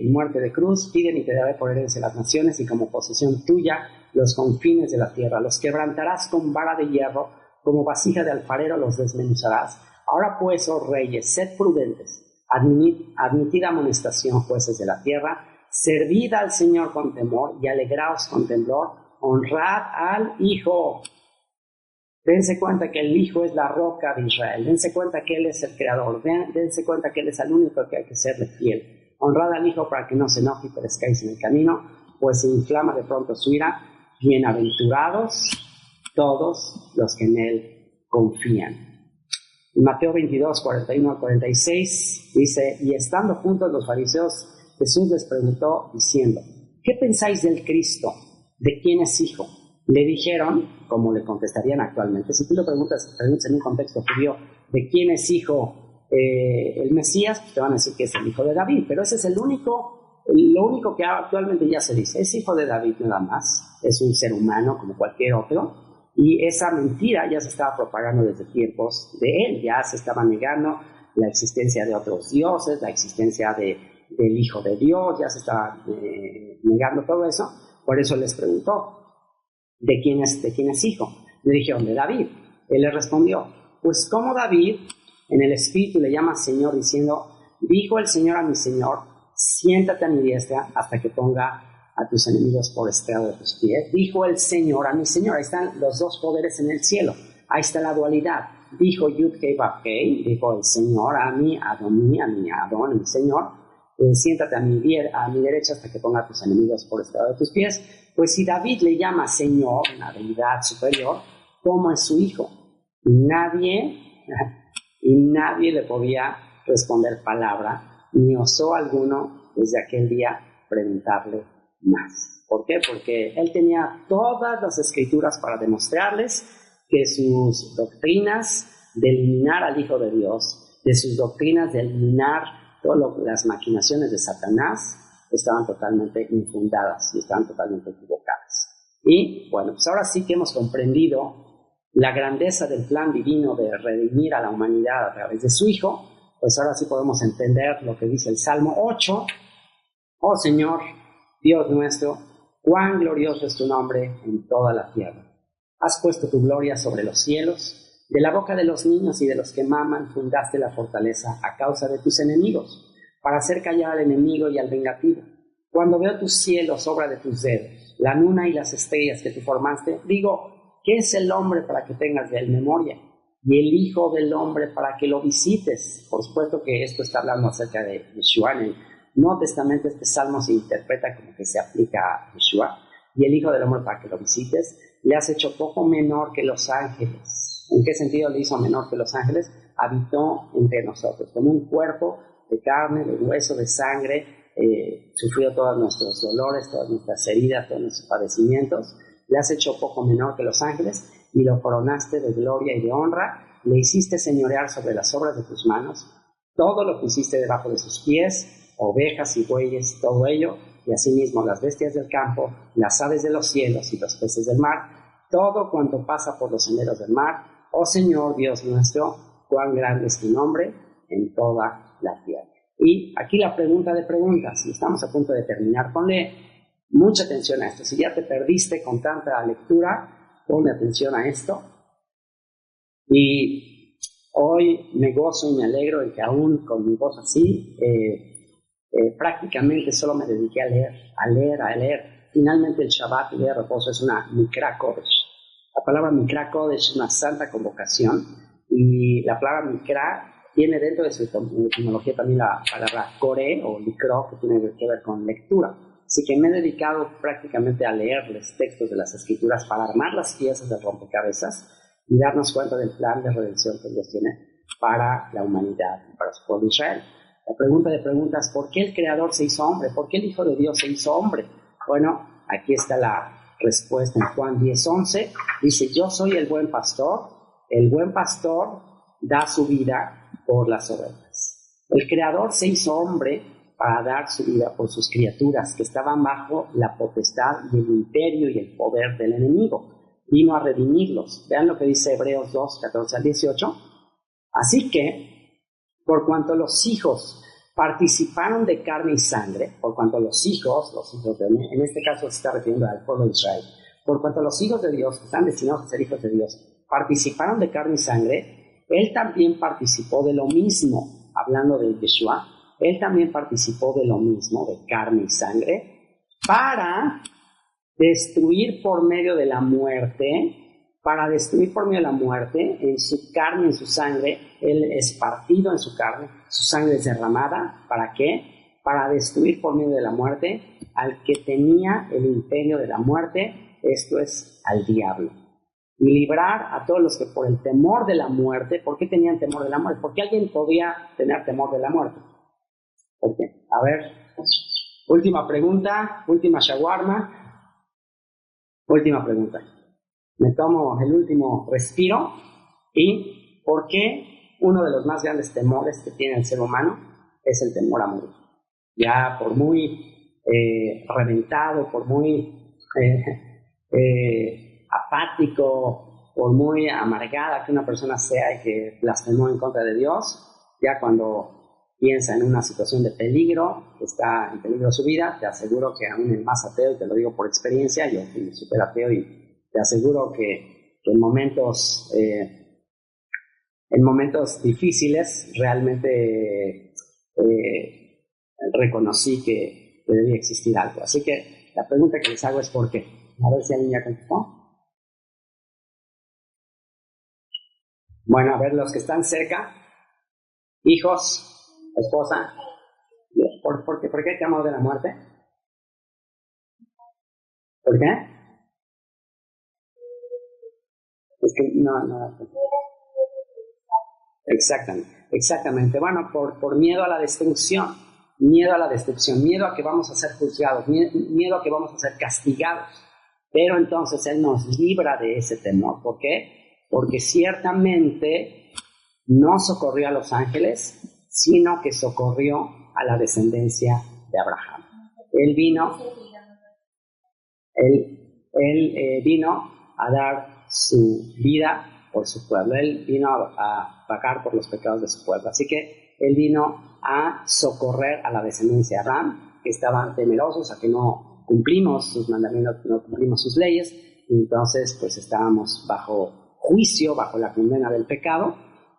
muerte de cruz. Piden y te daré por herencia las naciones, y como posesión tuya los confines de la tierra. Los quebrantarás con vara de hierro, como vasija de alfarero los desmenuzarás. Ahora pues, oh reyes, sed prudentes, admitid amonestación, jueces de la tierra, servid al Señor con temor y alegraos con temblor, honrad al Hijo. Dense cuenta que el Hijo es la roca de Israel, dense cuenta que Él es el Creador, dense cuenta que Él es el único que hay que serle fiel. Honrad al Hijo para que no se enoje y perezcáis en el camino, pues se inflama de pronto su ira. Bienaventurados todos los que en Él confían. En Mateo 22, 41 al 46 dice: y estando juntos los fariseos, Jesús les preguntó diciendo: ¿qué pensáis del Cristo? ¿De quién es hijo? Le dijeron, como le contestarían actualmente, si tú le preguntas en un contexto judío, ¿de quién es hijo el Mesías? Pues te van a decir que es el hijo de David, pero ese es lo único que actualmente ya se dice: es hijo de David nada más, es un ser humano como cualquier otro. Y esa mentira ya se estaba propagando desde tiempos de él, ya se estaba negando la existencia de otros dioses, la existencia del Hijo de Dios, ya se estaba negando todo eso. Por eso les preguntó: ¿de quién es hijo? Le dijeron: de David. Él le respondió: pues como David en el Espíritu le llama Señor, diciendo: dijo el Señor a mi Señor, siéntate a mi diestra hasta que ponga a tus enemigos por estrado de tus pies. Dijo el Señor a mi Señor. Ahí están los dos poderes en el cielo, ahí está la dualidad. Dijo Yud-Hei Vav-Hei, dijo el Señor a mi Adón, mi Señor: siéntate a mi derecha hasta que ponga a tus enemigos por estrado de tus pies. Pues si David le llama Señor, una deidad superior, ¿cómo es su hijo? Y nadie le podía responder palabra, ni osó alguno desde aquel día preguntarle más. ¿Por qué? Porque él tenía todas las escrituras para demostrarles que sus doctrinas de eliminar al Hijo de Dios, de sus doctrinas de eliminar todas las maquinaciones de Satanás, estaban totalmente infundadas y estaban totalmente equivocadas. Y bueno, pues ahora sí que hemos comprendido la grandeza del plan divino de redimir a la humanidad a través de su Hijo. Pues ahora sí podemos entender lo que dice el Salmo 8. Oh Señor, Dios nuestro, cuán glorioso es tu nombre en toda la tierra. Has puesto tu gloria sobre los cielos. De la boca de los niños y de los que maman fundaste la fortaleza a causa de tus enemigos, para hacer callar al enemigo y al vengativo. Cuando veo tus cielos, obra de tus dedos, la luna y las estrellas que tú formaste, digo: ¿qué es el hombre para que tengas de él memoria? Y el Hijo del hombre para que lo visites. Por supuesto que esto está hablando acerca de Yeshua. En el Nuevo Testamento este salmo se interpreta como que se aplica a Yeshua. Y el Hijo del hombre para que lo visites. Le has hecho poco menor que los ángeles. ¿En qué sentido le hizo menor que los ángeles? habitó entre nosotros, como un cuerpo de carne, de hueso, de sangre, sufrió todos nuestros dolores, todas nuestras heridas, todos nuestros padecimientos. Le has hecho poco menor que los ángeles y lo coronaste de gloria y de honra. Le hiciste señorear sobre las obras de tus manos. Todo lo pusiste debajo de sus pies, ovejas y bueyes, todo ello, y asimismo las bestias del campo, las aves de los cielos y los peces del mar, todo cuanto pasa por los senderos del mar. Oh Señor Dios nuestro, cuán grande es tu nombre en toda la tierra. Y aquí la pregunta de preguntas, y estamos a punto de terminar, ponle mucha atención a esto. Si ya te perdiste con tanta lectura, ponle atención a esto. Y hoy me gozo y me alegro de que aún con mi voz así, prácticamente solo me dediqué a leer. Finalmente el Shabbat, el día de reposo, es una Mikra Kodesh. La palabra Mikra Kodesh es una santa convocación, y la palabra Mikra tiene dentro de su etimología también la palabra Kore o Likro, que tiene que ver con lectura. Así que me he dedicado prácticamente a leerles textos de las Escrituras para armar las piezas del rompecabezas y darnos cuenta del plan de redención que Dios tiene para la humanidad y para su pueblo Israel. La pregunta de preguntas: ¿por qué el Creador se hizo hombre? ¿Por qué el Hijo de Dios se hizo hombre? Bueno, aquí está la respuesta en Juan 10:11. Dice: yo soy el buen pastor da su vida por las ovejas. El Creador se hizo hombre para dar su vida por sus criaturas que estaban bajo la potestad y el imperio y el poder del enemigo. Vino a redimirlos. Vean lo que dice Hebreos 2:14-18. Así que, por cuanto los hijos participaron de carne y sangre, por cuanto los hijos de, en este caso se está refiriendo al pueblo de Israel, por cuanto los hijos de Dios, que están destinados a ser hijos de Dios, participaron de carne y sangre, Él también participó de lo mismo, hablando de Yeshua, Él también participó de lo mismo, de carne y sangre, para destruir por medio de la muerte, en su carne, en su sangre. Él es partido en su carne, su sangre es derramada. ¿Para qué? Para destruir por medio de la muerte al que tenía el imperio de la muerte, esto es, al diablo. Y librar a todos los que por el temor de la muerte. ¿Por qué tenían temor de la muerte? ¿Por qué alguien podía tener temor de la muerte? ¿Por qué? A ver, última pregunta, última shawarma, última pregunta. Me tomo el último respiro. ¿Y por qué uno de los más grandes temores que tiene el ser humano es el temor a morir? Ya por muy reventado, por muy apático, por muy amargada que una persona sea y que blasfemó en contra de Dios, ya cuando piensa en una situación de peligro, que está en peligro su vida, te aseguro que aún el más ateo, y te lo digo por experiencia, yo fui súper ateo, y te aseguro que en momentos difíciles realmente reconocí que debía existir algo. Así que la pregunta que les hago es ¿por qué? A ver si alguien ya contestó. Bueno, a ver, los que están cerca, hijos, esposa, ¿por qué temor de la muerte? ¿Por qué? Es que no. Exactamente. Bueno, por miedo a la destrucción, miedo a que vamos a ser juzgados, miedo a que vamos a ser castigados. Pero entonces Él nos libra de ese temor. ¿Por qué? Porque ciertamente no socorrió a los ángeles, sino que socorrió a la descendencia de Abraham. Él vino a dar su vida por su pueblo. Él vino a pagar por los pecados de su pueblo. Así que Él vino a socorrer a la descendencia de Abraham, que estaban temerosos a que no cumplimos sus mandamientos, no cumplimos sus leyes, y entonces pues estábamos bajo juicio, bajo la condena del pecado.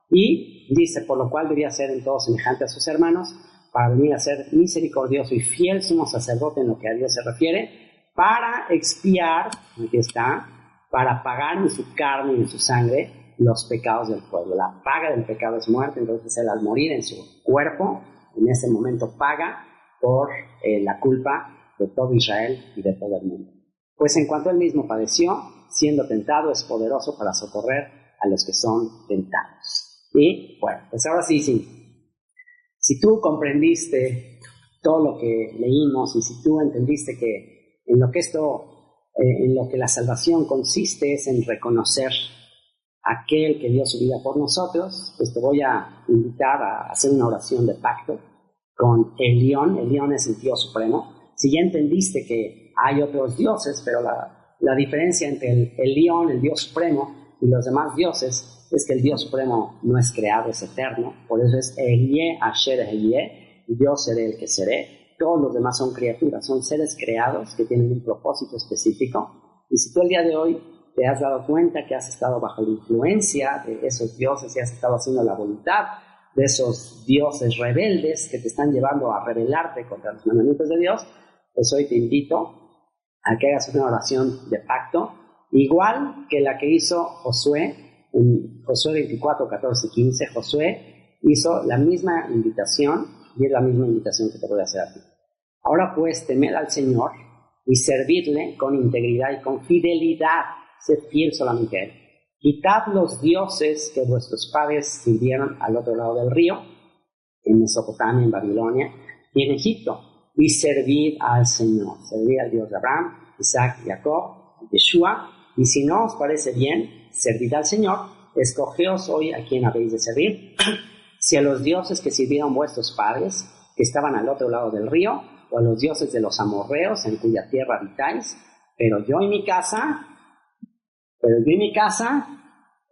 Y dice: por lo cual debía ser en todo semejante a sus hermanos, para venir a ser misericordioso y fiel sumo sacerdote en lo que a Dios se refiere, para expiar, aquí está, para pagar en su carne y en su sangre los pecados del pueblo. La paga del pecado es muerte, entonces Él, al morir en su cuerpo, en ese momento paga por la culpa de todo Israel y de todo el mundo. Pues en cuanto Él mismo padeció, siendo tentado, es poderoso para socorrer a los que son tentados. Y bueno, pues ahora sí, si tú comprendiste todo lo que leímos y si tú entendiste que en lo que la salvación consiste es en reconocer a aquel que dio su vida por nosotros, pues te voy a invitar a hacer una oración de pacto con Elión. Elión es el Dios supremo. Si ya entendiste que hay otros dioses, pero la diferencia entre el Elión, el Dios supremo, y los demás dioses es que el Dios supremo no es creado, es eterno. Por eso es Ehyeh Asher Ehyeh, yo seré el que seré. Todos los demás son criaturas, son seres creados que tienen un propósito específico. Y si tú el día de hoy te has dado cuenta que has estado bajo la influencia de esos dioses y has estado haciendo la voluntad de esos dioses rebeldes que te están llevando a rebelarte contra los mandamientos de Dios, pues hoy te invito a que hagas una oración de pacto, igual que la que hizo Josué, en Josué 24, 14 y 15. Josué hizo la misma invitación y es la misma invitación que te voy a hacer a ti. Ahora pues, temed al Señor y servidle con integridad y con fidelidad. Sed fiel solamente a Él. Quitad los dioses que vuestros padres sirvieron al otro lado del río, en Mesopotamia, en Babilonia y en Egipto, y servid al Señor. Servid al Dios de Abraham, Isaac, Jacob, Yeshua. Y si no os parece bien, servid al Señor. Escogeos hoy a quién habéis de servir, si a los dioses que sirvieron vuestros padres, que estaban al otro lado del río, o a los dioses de los amorreos, en cuya tierra habitáis. Pero yo y mi casa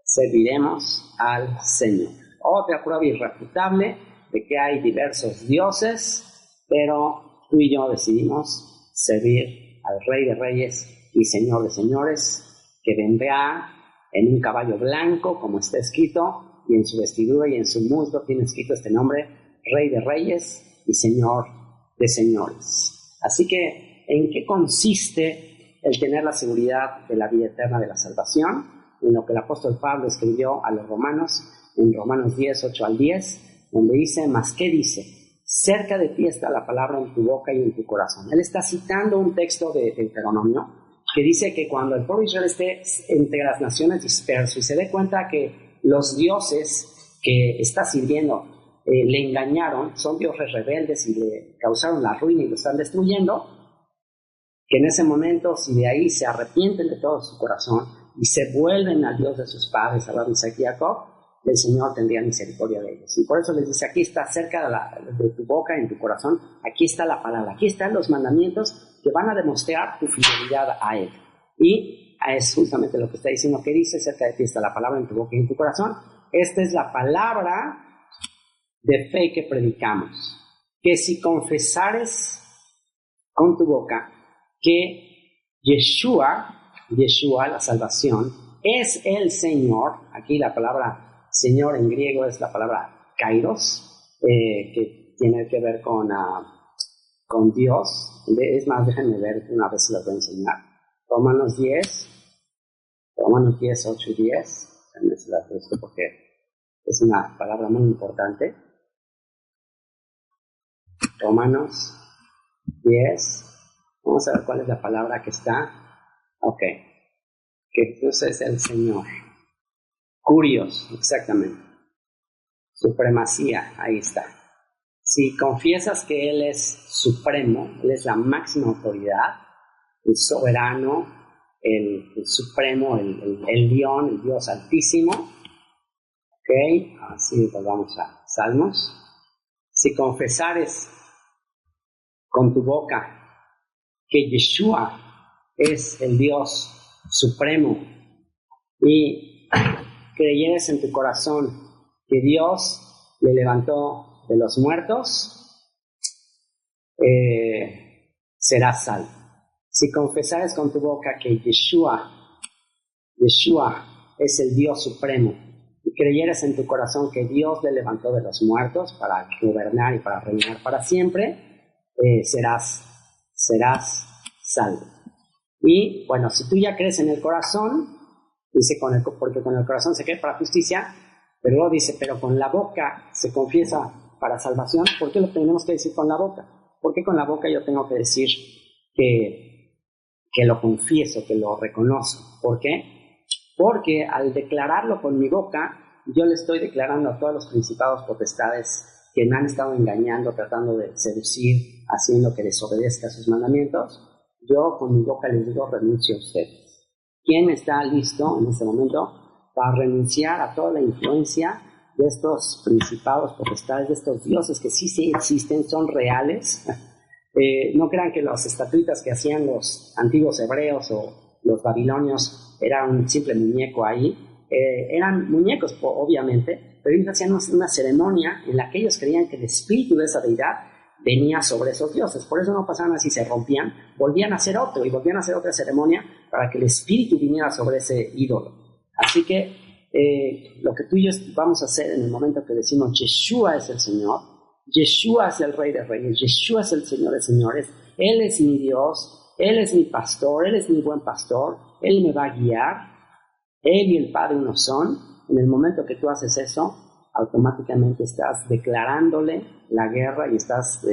serviremos al Señor. Otra prueba irrefutable de que hay diversos dioses, pero tú y yo decidimos servir al Rey de Reyes y Señor de Señores, que vendrá en un caballo blanco, como está escrito, y en su vestidura y en su muslo tiene escrito este nombre: Rey de Reyes y Señor de Señores. Así que, ¿en qué consiste el tener la seguridad de la vida eterna, de la salvación? En lo que el apóstol Pablo escribió a los romanos, en Romanos 10, 8 al 10, donde dice: ¿mas qué dice? Cerca de ti está la palabra en tu boca y en tu corazón. Él está citando un texto de Deuteronomio que dice que cuando el pueblo de Israel esté entre las naciones disperso y se dé cuenta que los dioses que está sirviendo le engañaron, son dioses rebeldes y le causaron la ruina y lo están destruyendo, que en ese momento, si de ahí se arrepienten de todo su corazón y se vuelven al Dios de sus padres, Abraham, Isaac y Jacob, el Señor tendría misericordia de ellos. Y por eso les dice: aquí está cerca de tu boca, en tu corazón, aquí está la palabra, aquí están los mandamientos que van a demostrar tu fidelidad a Él. Y es justamente lo que está diciendo, que dice: cerca de ti está la palabra en tu boca y en tu corazón. Esta es la palabra de fe que predicamos, que si confesares con tu boca que Yeshua, la salvación, es el Señor. Aquí la palabra Señor en griego es la palabra Kairos, que tiene que ver con Dios. Es más, déjenme ver, una vez se lo voy a enseñar. Romanos 10, 8 y 10. Déjenme se la presto porque es una palabra muy importante. Romanos 10. Vamos a ver cuál es la palabra que está. Ok. Que Jesús es el Señor. Curios, exactamente. Supremacía, ahí está. Si confiesas que Él es supremo, Él es la máxima autoridad, el soberano, el supremo, el león, el Dios altísimo. Ok, así volvamos a Salmos. Si confesares con tu boca que Yeshua es el Dios supremo y creyeres en tu corazón que Dios le levantó de los muertos, serás salvo. Si confesares con tu boca que Yeshua es el Dios supremo y creyeres en tu corazón que Dios le levantó de los muertos para gobernar y para reinar para siempre, serás salvo. Y bueno, si tú ya crees en el corazón, dice porque con el corazón se cree para justicia, pero luego dice, pero con la boca se confiesa para salvación. ¿Por qué lo tenemos que decir con la boca? ¿Por qué con la boca yo tengo que decir que lo confieso, que lo reconozco? ¿Por qué? Porque al declararlo con mi boca, yo le estoy declarando a todos los principados potestades que me han estado engañando, tratando de seducir, haciendo que desobedezca sus mandamientos, yo con mi boca les digo, renuncio a ustedes. ¿Quién está listo en este momento para renunciar a toda la influencia de estos principados potestades, de estos dioses que sí existen, son reales? No crean que las estatuitas que hacían los antiguos hebreos o los babilonios era un simple muñeco ahí. Eran muñecos, obviamente, pero ellos hacían una ceremonia en la que ellos creían que el espíritu de esa deidad venía sobre esos dioses. Por eso no pasaban así, se rompían, volvían a hacer otro y volvían a hacer otra ceremonia para que el espíritu viniera sobre ese ídolo. Así que lo que tú y yo vamos a hacer en el momento que decimos Yeshua es el Señor, Yeshua es el Rey de Reyes, Yeshua es el Señor de Señores, Él es mi Dios, Él es mi pastor, Él es mi buen pastor, Él me va a guiar, Él y el Padre uno son. En el momento que tú haces eso, automáticamente estás declarándole la guerra y estás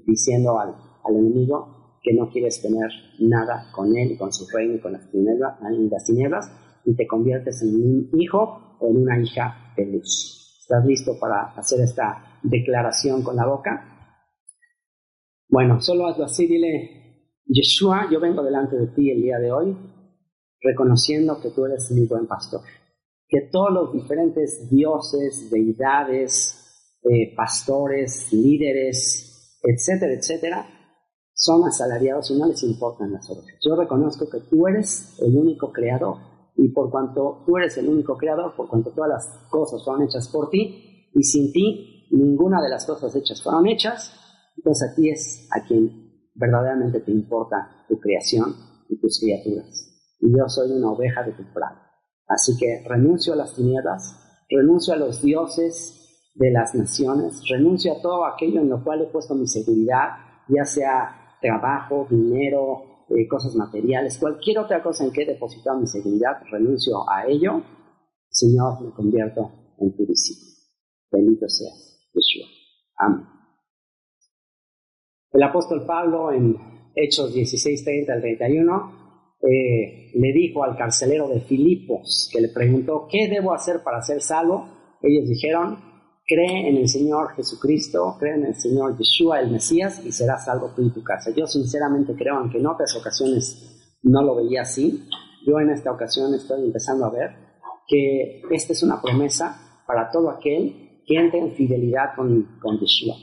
diciendo al enemigo que no quieres tener nada con él y con su reino y con las tinieblas, y te conviertes en un hijo o en una hija de luz. ¿Estás listo para hacer esta declaración con la boca? Bueno, solo hazlo así, dile: Yeshua, yo vengo delante de ti el día de hoy, reconociendo que tú eres mi buen pastor, que todos los diferentes dioses, deidades, pastores, líderes, etcétera, etcétera, son asalariados y no les importan las ovejas. Yo reconozco que tú eres el único creador, y por cuanto tú eres el único creador, por cuanto todas las cosas fueron hechas por ti, y sin ti ninguna de las cosas hechas fueron hechas, entonces a ti es a quien verdaderamente te importa tu creación y tus criaturas. Y yo soy una oveja de tu prado. Así que renuncio a las tinieblas, renuncio a los dioses de las naciones, renuncio a todo aquello en lo cual he puesto mi seguridad, ya sea trabajo, dinero, cosas materiales, cualquier otra cosa en que he depositado mi seguridad, renuncio a ello. Señor, me convierto en tu discípulo. Bendito sea Yeshua. Amén. El apóstol Pablo en Hechos 16:30 al 31 le dijo al carcelero de Filipos, que le preguntó: ¿qué debo hacer para ser salvo? Ellos dijeron: cree en el Señor Jesucristo, cree en el Señor Yeshua, el Mesías, y serás salvo tú y tu casa. Yo sinceramente creo, aunque en otras ocasiones no lo veía así, yo en esta ocasión estoy empezando a ver que esta es una promesa para todo aquel que entre en fidelidad con Yeshua.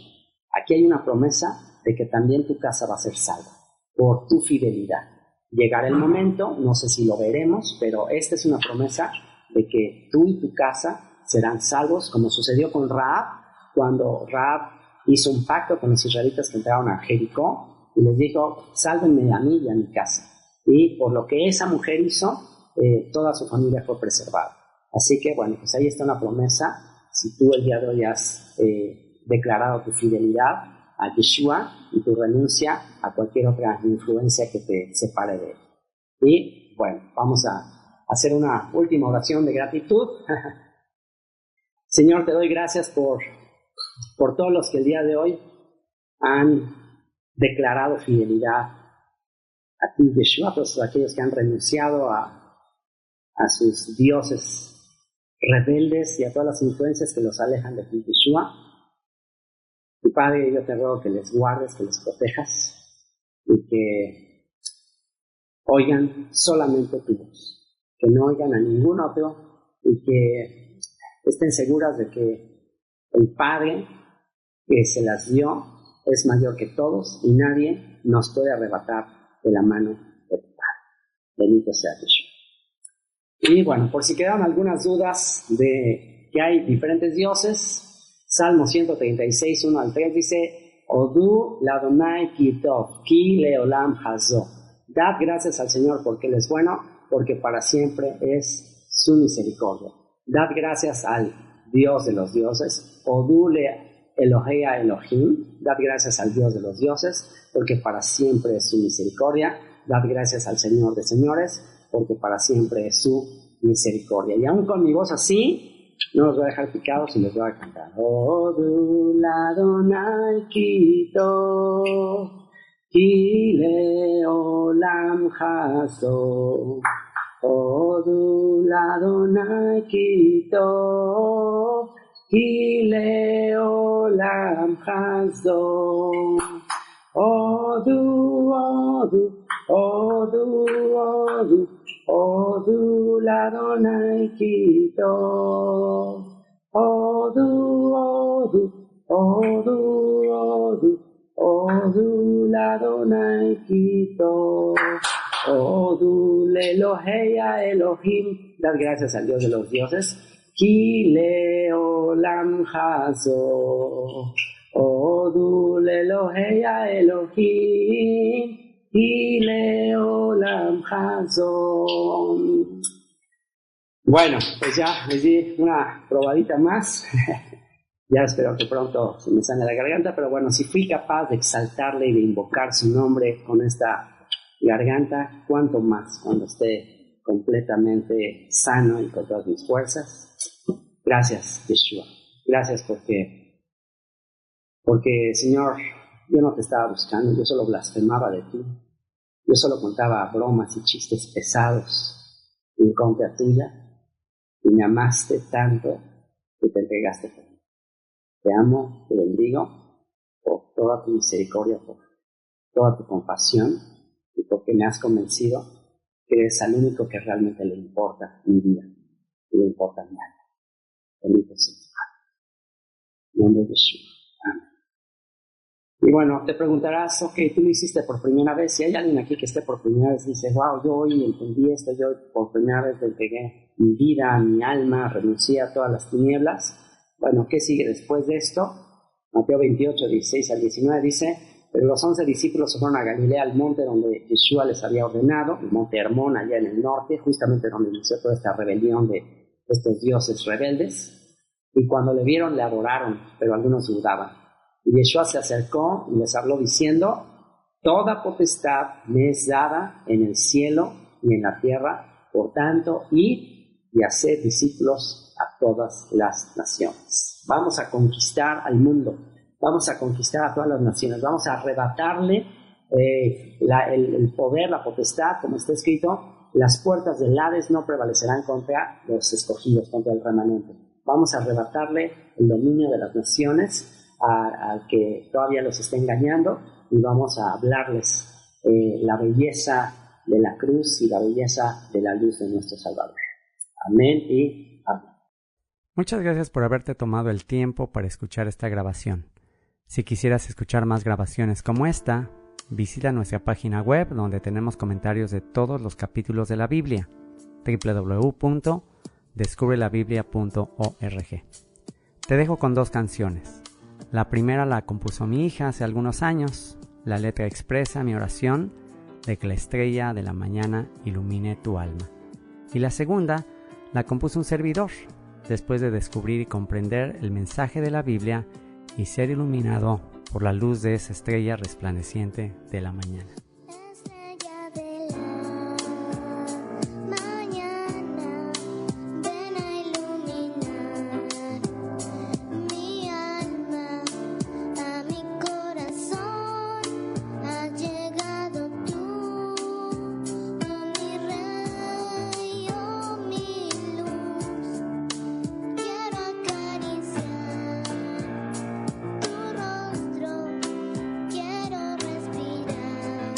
Aquí hay una promesa de que también tu casa va a ser salva por tu fidelidad. Llegará el momento, no sé si lo veremos, pero esta es una promesa de que tú y tu casa serán salvos, como sucedió con Rahab, cuando Rahab hizo un pacto con los israelitas que entraron a Jericó y les dijo: sálvenme a mí y a mi casa. Y por lo que esa mujer hizo, toda su familia fue preservada. Así que bueno, pues ahí está una promesa. Si tú el día de hoy has declarado tu fidelidad a Yeshua y tu renuncia a cualquier otra influencia que te separe de él. Y bueno, vamos a hacer una última oración de gratitud. Señor, te doy gracias por todos los que el día de hoy han declarado fidelidad a ti, Yeshua, todos aquellos que han renunciado a sus dioses rebeldes y a todas las influencias que los alejan de ti, Yeshua. Y Padre, yo te ruego que les guardes, que les protejas y que oigan solamente tu voz, que no oigan a ningún otro y que estén seguras de que el Padre que se las dio es mayor que todos y nadie nos puede arrebatar de la mano del Padre. Bendito sea Dios. Y bueno, por si quedaron algunas dudas de que hay diferentes dioses, Salmo 136, 1 al 3 dice: Odu l'Adonai ki tov, ki leolam hazo. Dad gracias al Señor porque Él es bueno, porque para siempre es su misericordia. Dad gracias al Dios de los dioses. Odu le Elohea Elohim. Dad gracias al Dios de los dioses, porque para siempre es su misericordia. Dad gracias al Señor de señores, porque para siempre es su misericordia. Y aún con mi voz así, no los voy a dejar picados y les voy a cantar. Odu l'Adonai ki tov, ki leolam hazo. Odul Adonai Kitov, Ki leolam chazon. Odul Adonai Kitov. Odul Adonai Kitov. Odul Elohei Elohim. Dar gracias al Dios de los dioses. Ki leolam hazo. Odul Elohei Elohim. Ki leolam hazo. Bueno, pues ya les di una probadita más. Ya espero que pronto se me sane la garganta, pero bueno, si fui capaz de exaltarle y de invocar su nombre con esta garganta, ¿cuánto más cuando esté completamente sano y con todas mis fuerzas? Gracias, Yeshua. Gracias porque, Señor, yo no te estaba buscando, yo solo blasfemaba de ti. Yo solo contaba bromas y chistes pesados en contra tuya. Y me amaste tanto que te entregaste por mí. Te amo, te bendigo por toda tu misericordia, por toda tu compasión y porque me has convencido que eres al único que realmente le importa mi vida y le importa mi alma. Bendito sea. En nombre de Yeshua. Amén. Y bueno, te preguntarás, ok, tú lo hiciste por primera vez. Si hay alguien aquí que esté por primera vez y dice, wow, yo hoy entendí esto, yo por primera vez le entregué mi vida, mi alma, renuncié a todas las tinieblas. Bueno, ¿qué sigue después de esto? Mateo 28, 16 al 19 dice, pero los 11 discípulos se fueron a Galilea, al monte donde Yeshua les había ordenado, el monte Hermón, allá en el norte, justamente donde inició toda esta rebelión de estos dioses rebeldes. Y cuando le vieron, le adoraron, pero algunos dudaban. Y Yeshua se acercó y les habló diciendo, toda potestad me es dada en el cielo y en la tierra, por tanto, id y haced discípulos a todas las naciones. Vamos a conquistar al mundo, vamos a conquistar a todas las naciones, vamos a arrebatarle el poder, la potestad, como está escrito, las puertas del Hades no prevalecerán contra los escogidos, contra el remanente. Vamos a arrebatarle el dominio de las naciones al que todavía los está engañando y vamos a hablarles la belleza de la cruz y la belleza de la luz de nuestro Salvador. Amén y amén. Muchas gracias por haberte tomado el tiempo para escuchar esta grabación. Si quisieras escuchar más grabaciones como esta, visita nuestra página web donde tenemos comentarios de todos los capítulos de la Biblia, www.descubrelabiblia.org. Te dejo con 2 canciones. La primera la compuso mi hija hace algunos años. La letra expresa mi oración de que la estrella de la mañana ilumine tu alma. Y la segunda la compuso un servidor, después de descubrir y comprender el mensaje de la Biblia y ser iluminado por la luz de esa estrella resplandeciente de la mañana. Quiero respirar.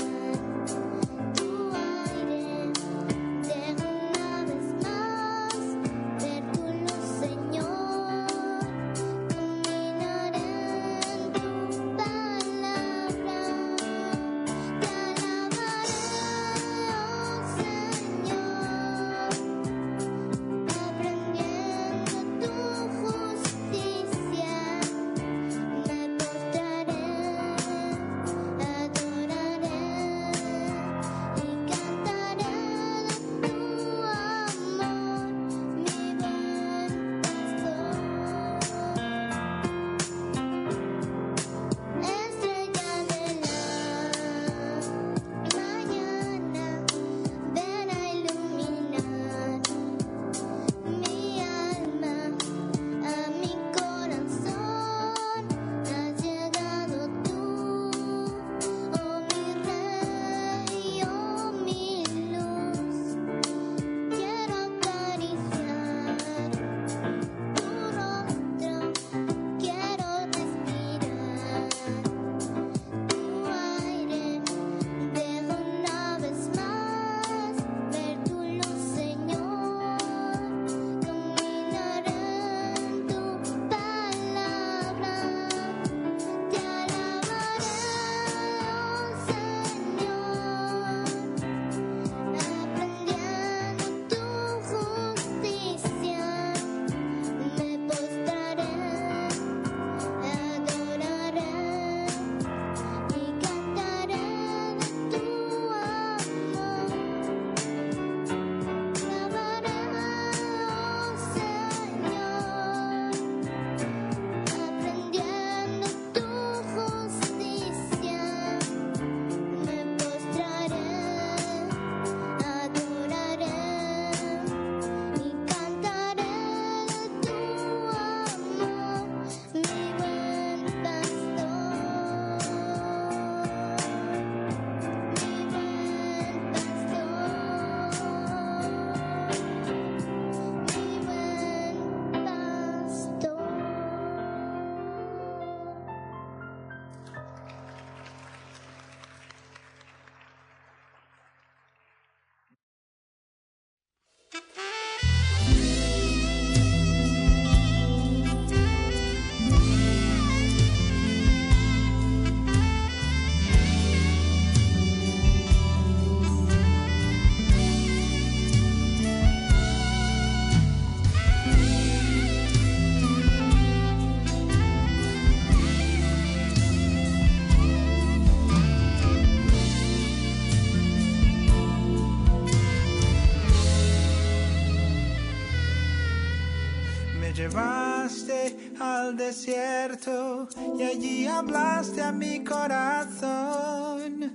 llevaste al desierto y allí hablaste a mi corazón.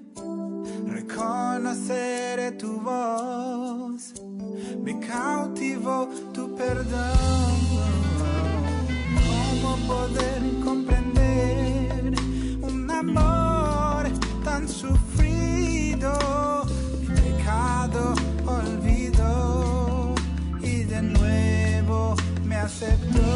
Reconoceré tu voz, me cautivó tu perdón. ¿Cómo poder comprender un amor tan sufrido? Mi pecado olvidó y de nuevo me aceptó.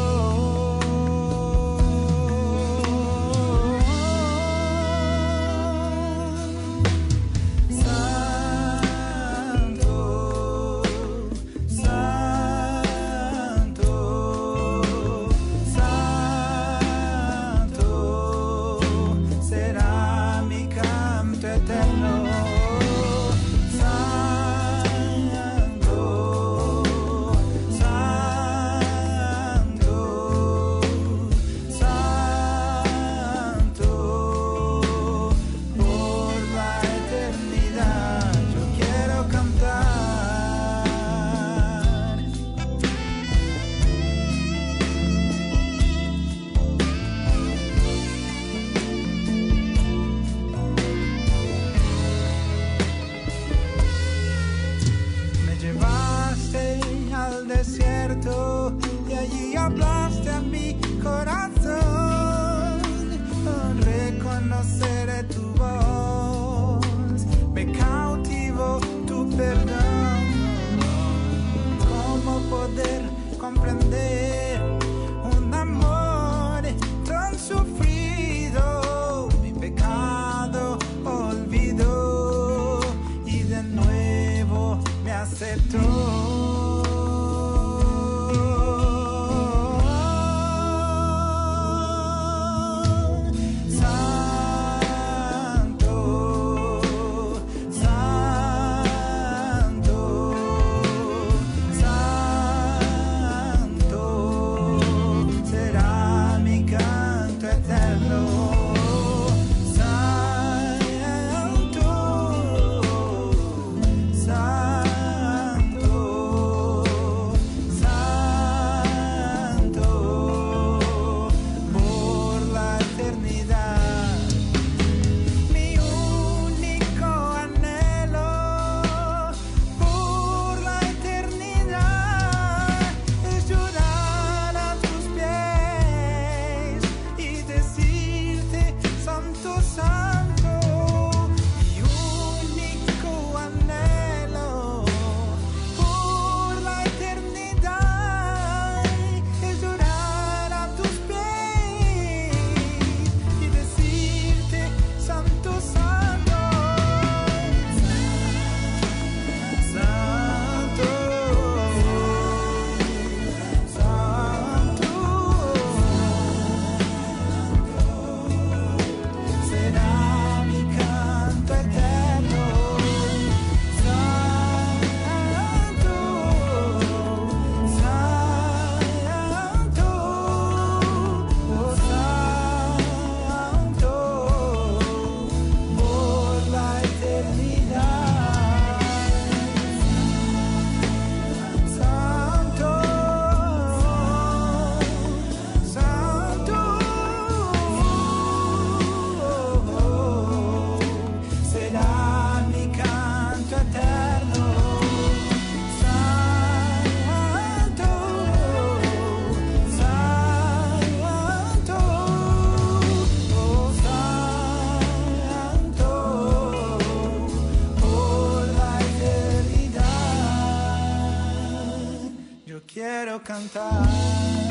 Y allí hablaste a mi corazón. Reconoceré tu voz, me cautivó tu perdón. ¿Cómo poder comprender un amor tan sufrido? Mi pecado olvidó y de nuevo me aceptó. Quiero cantar.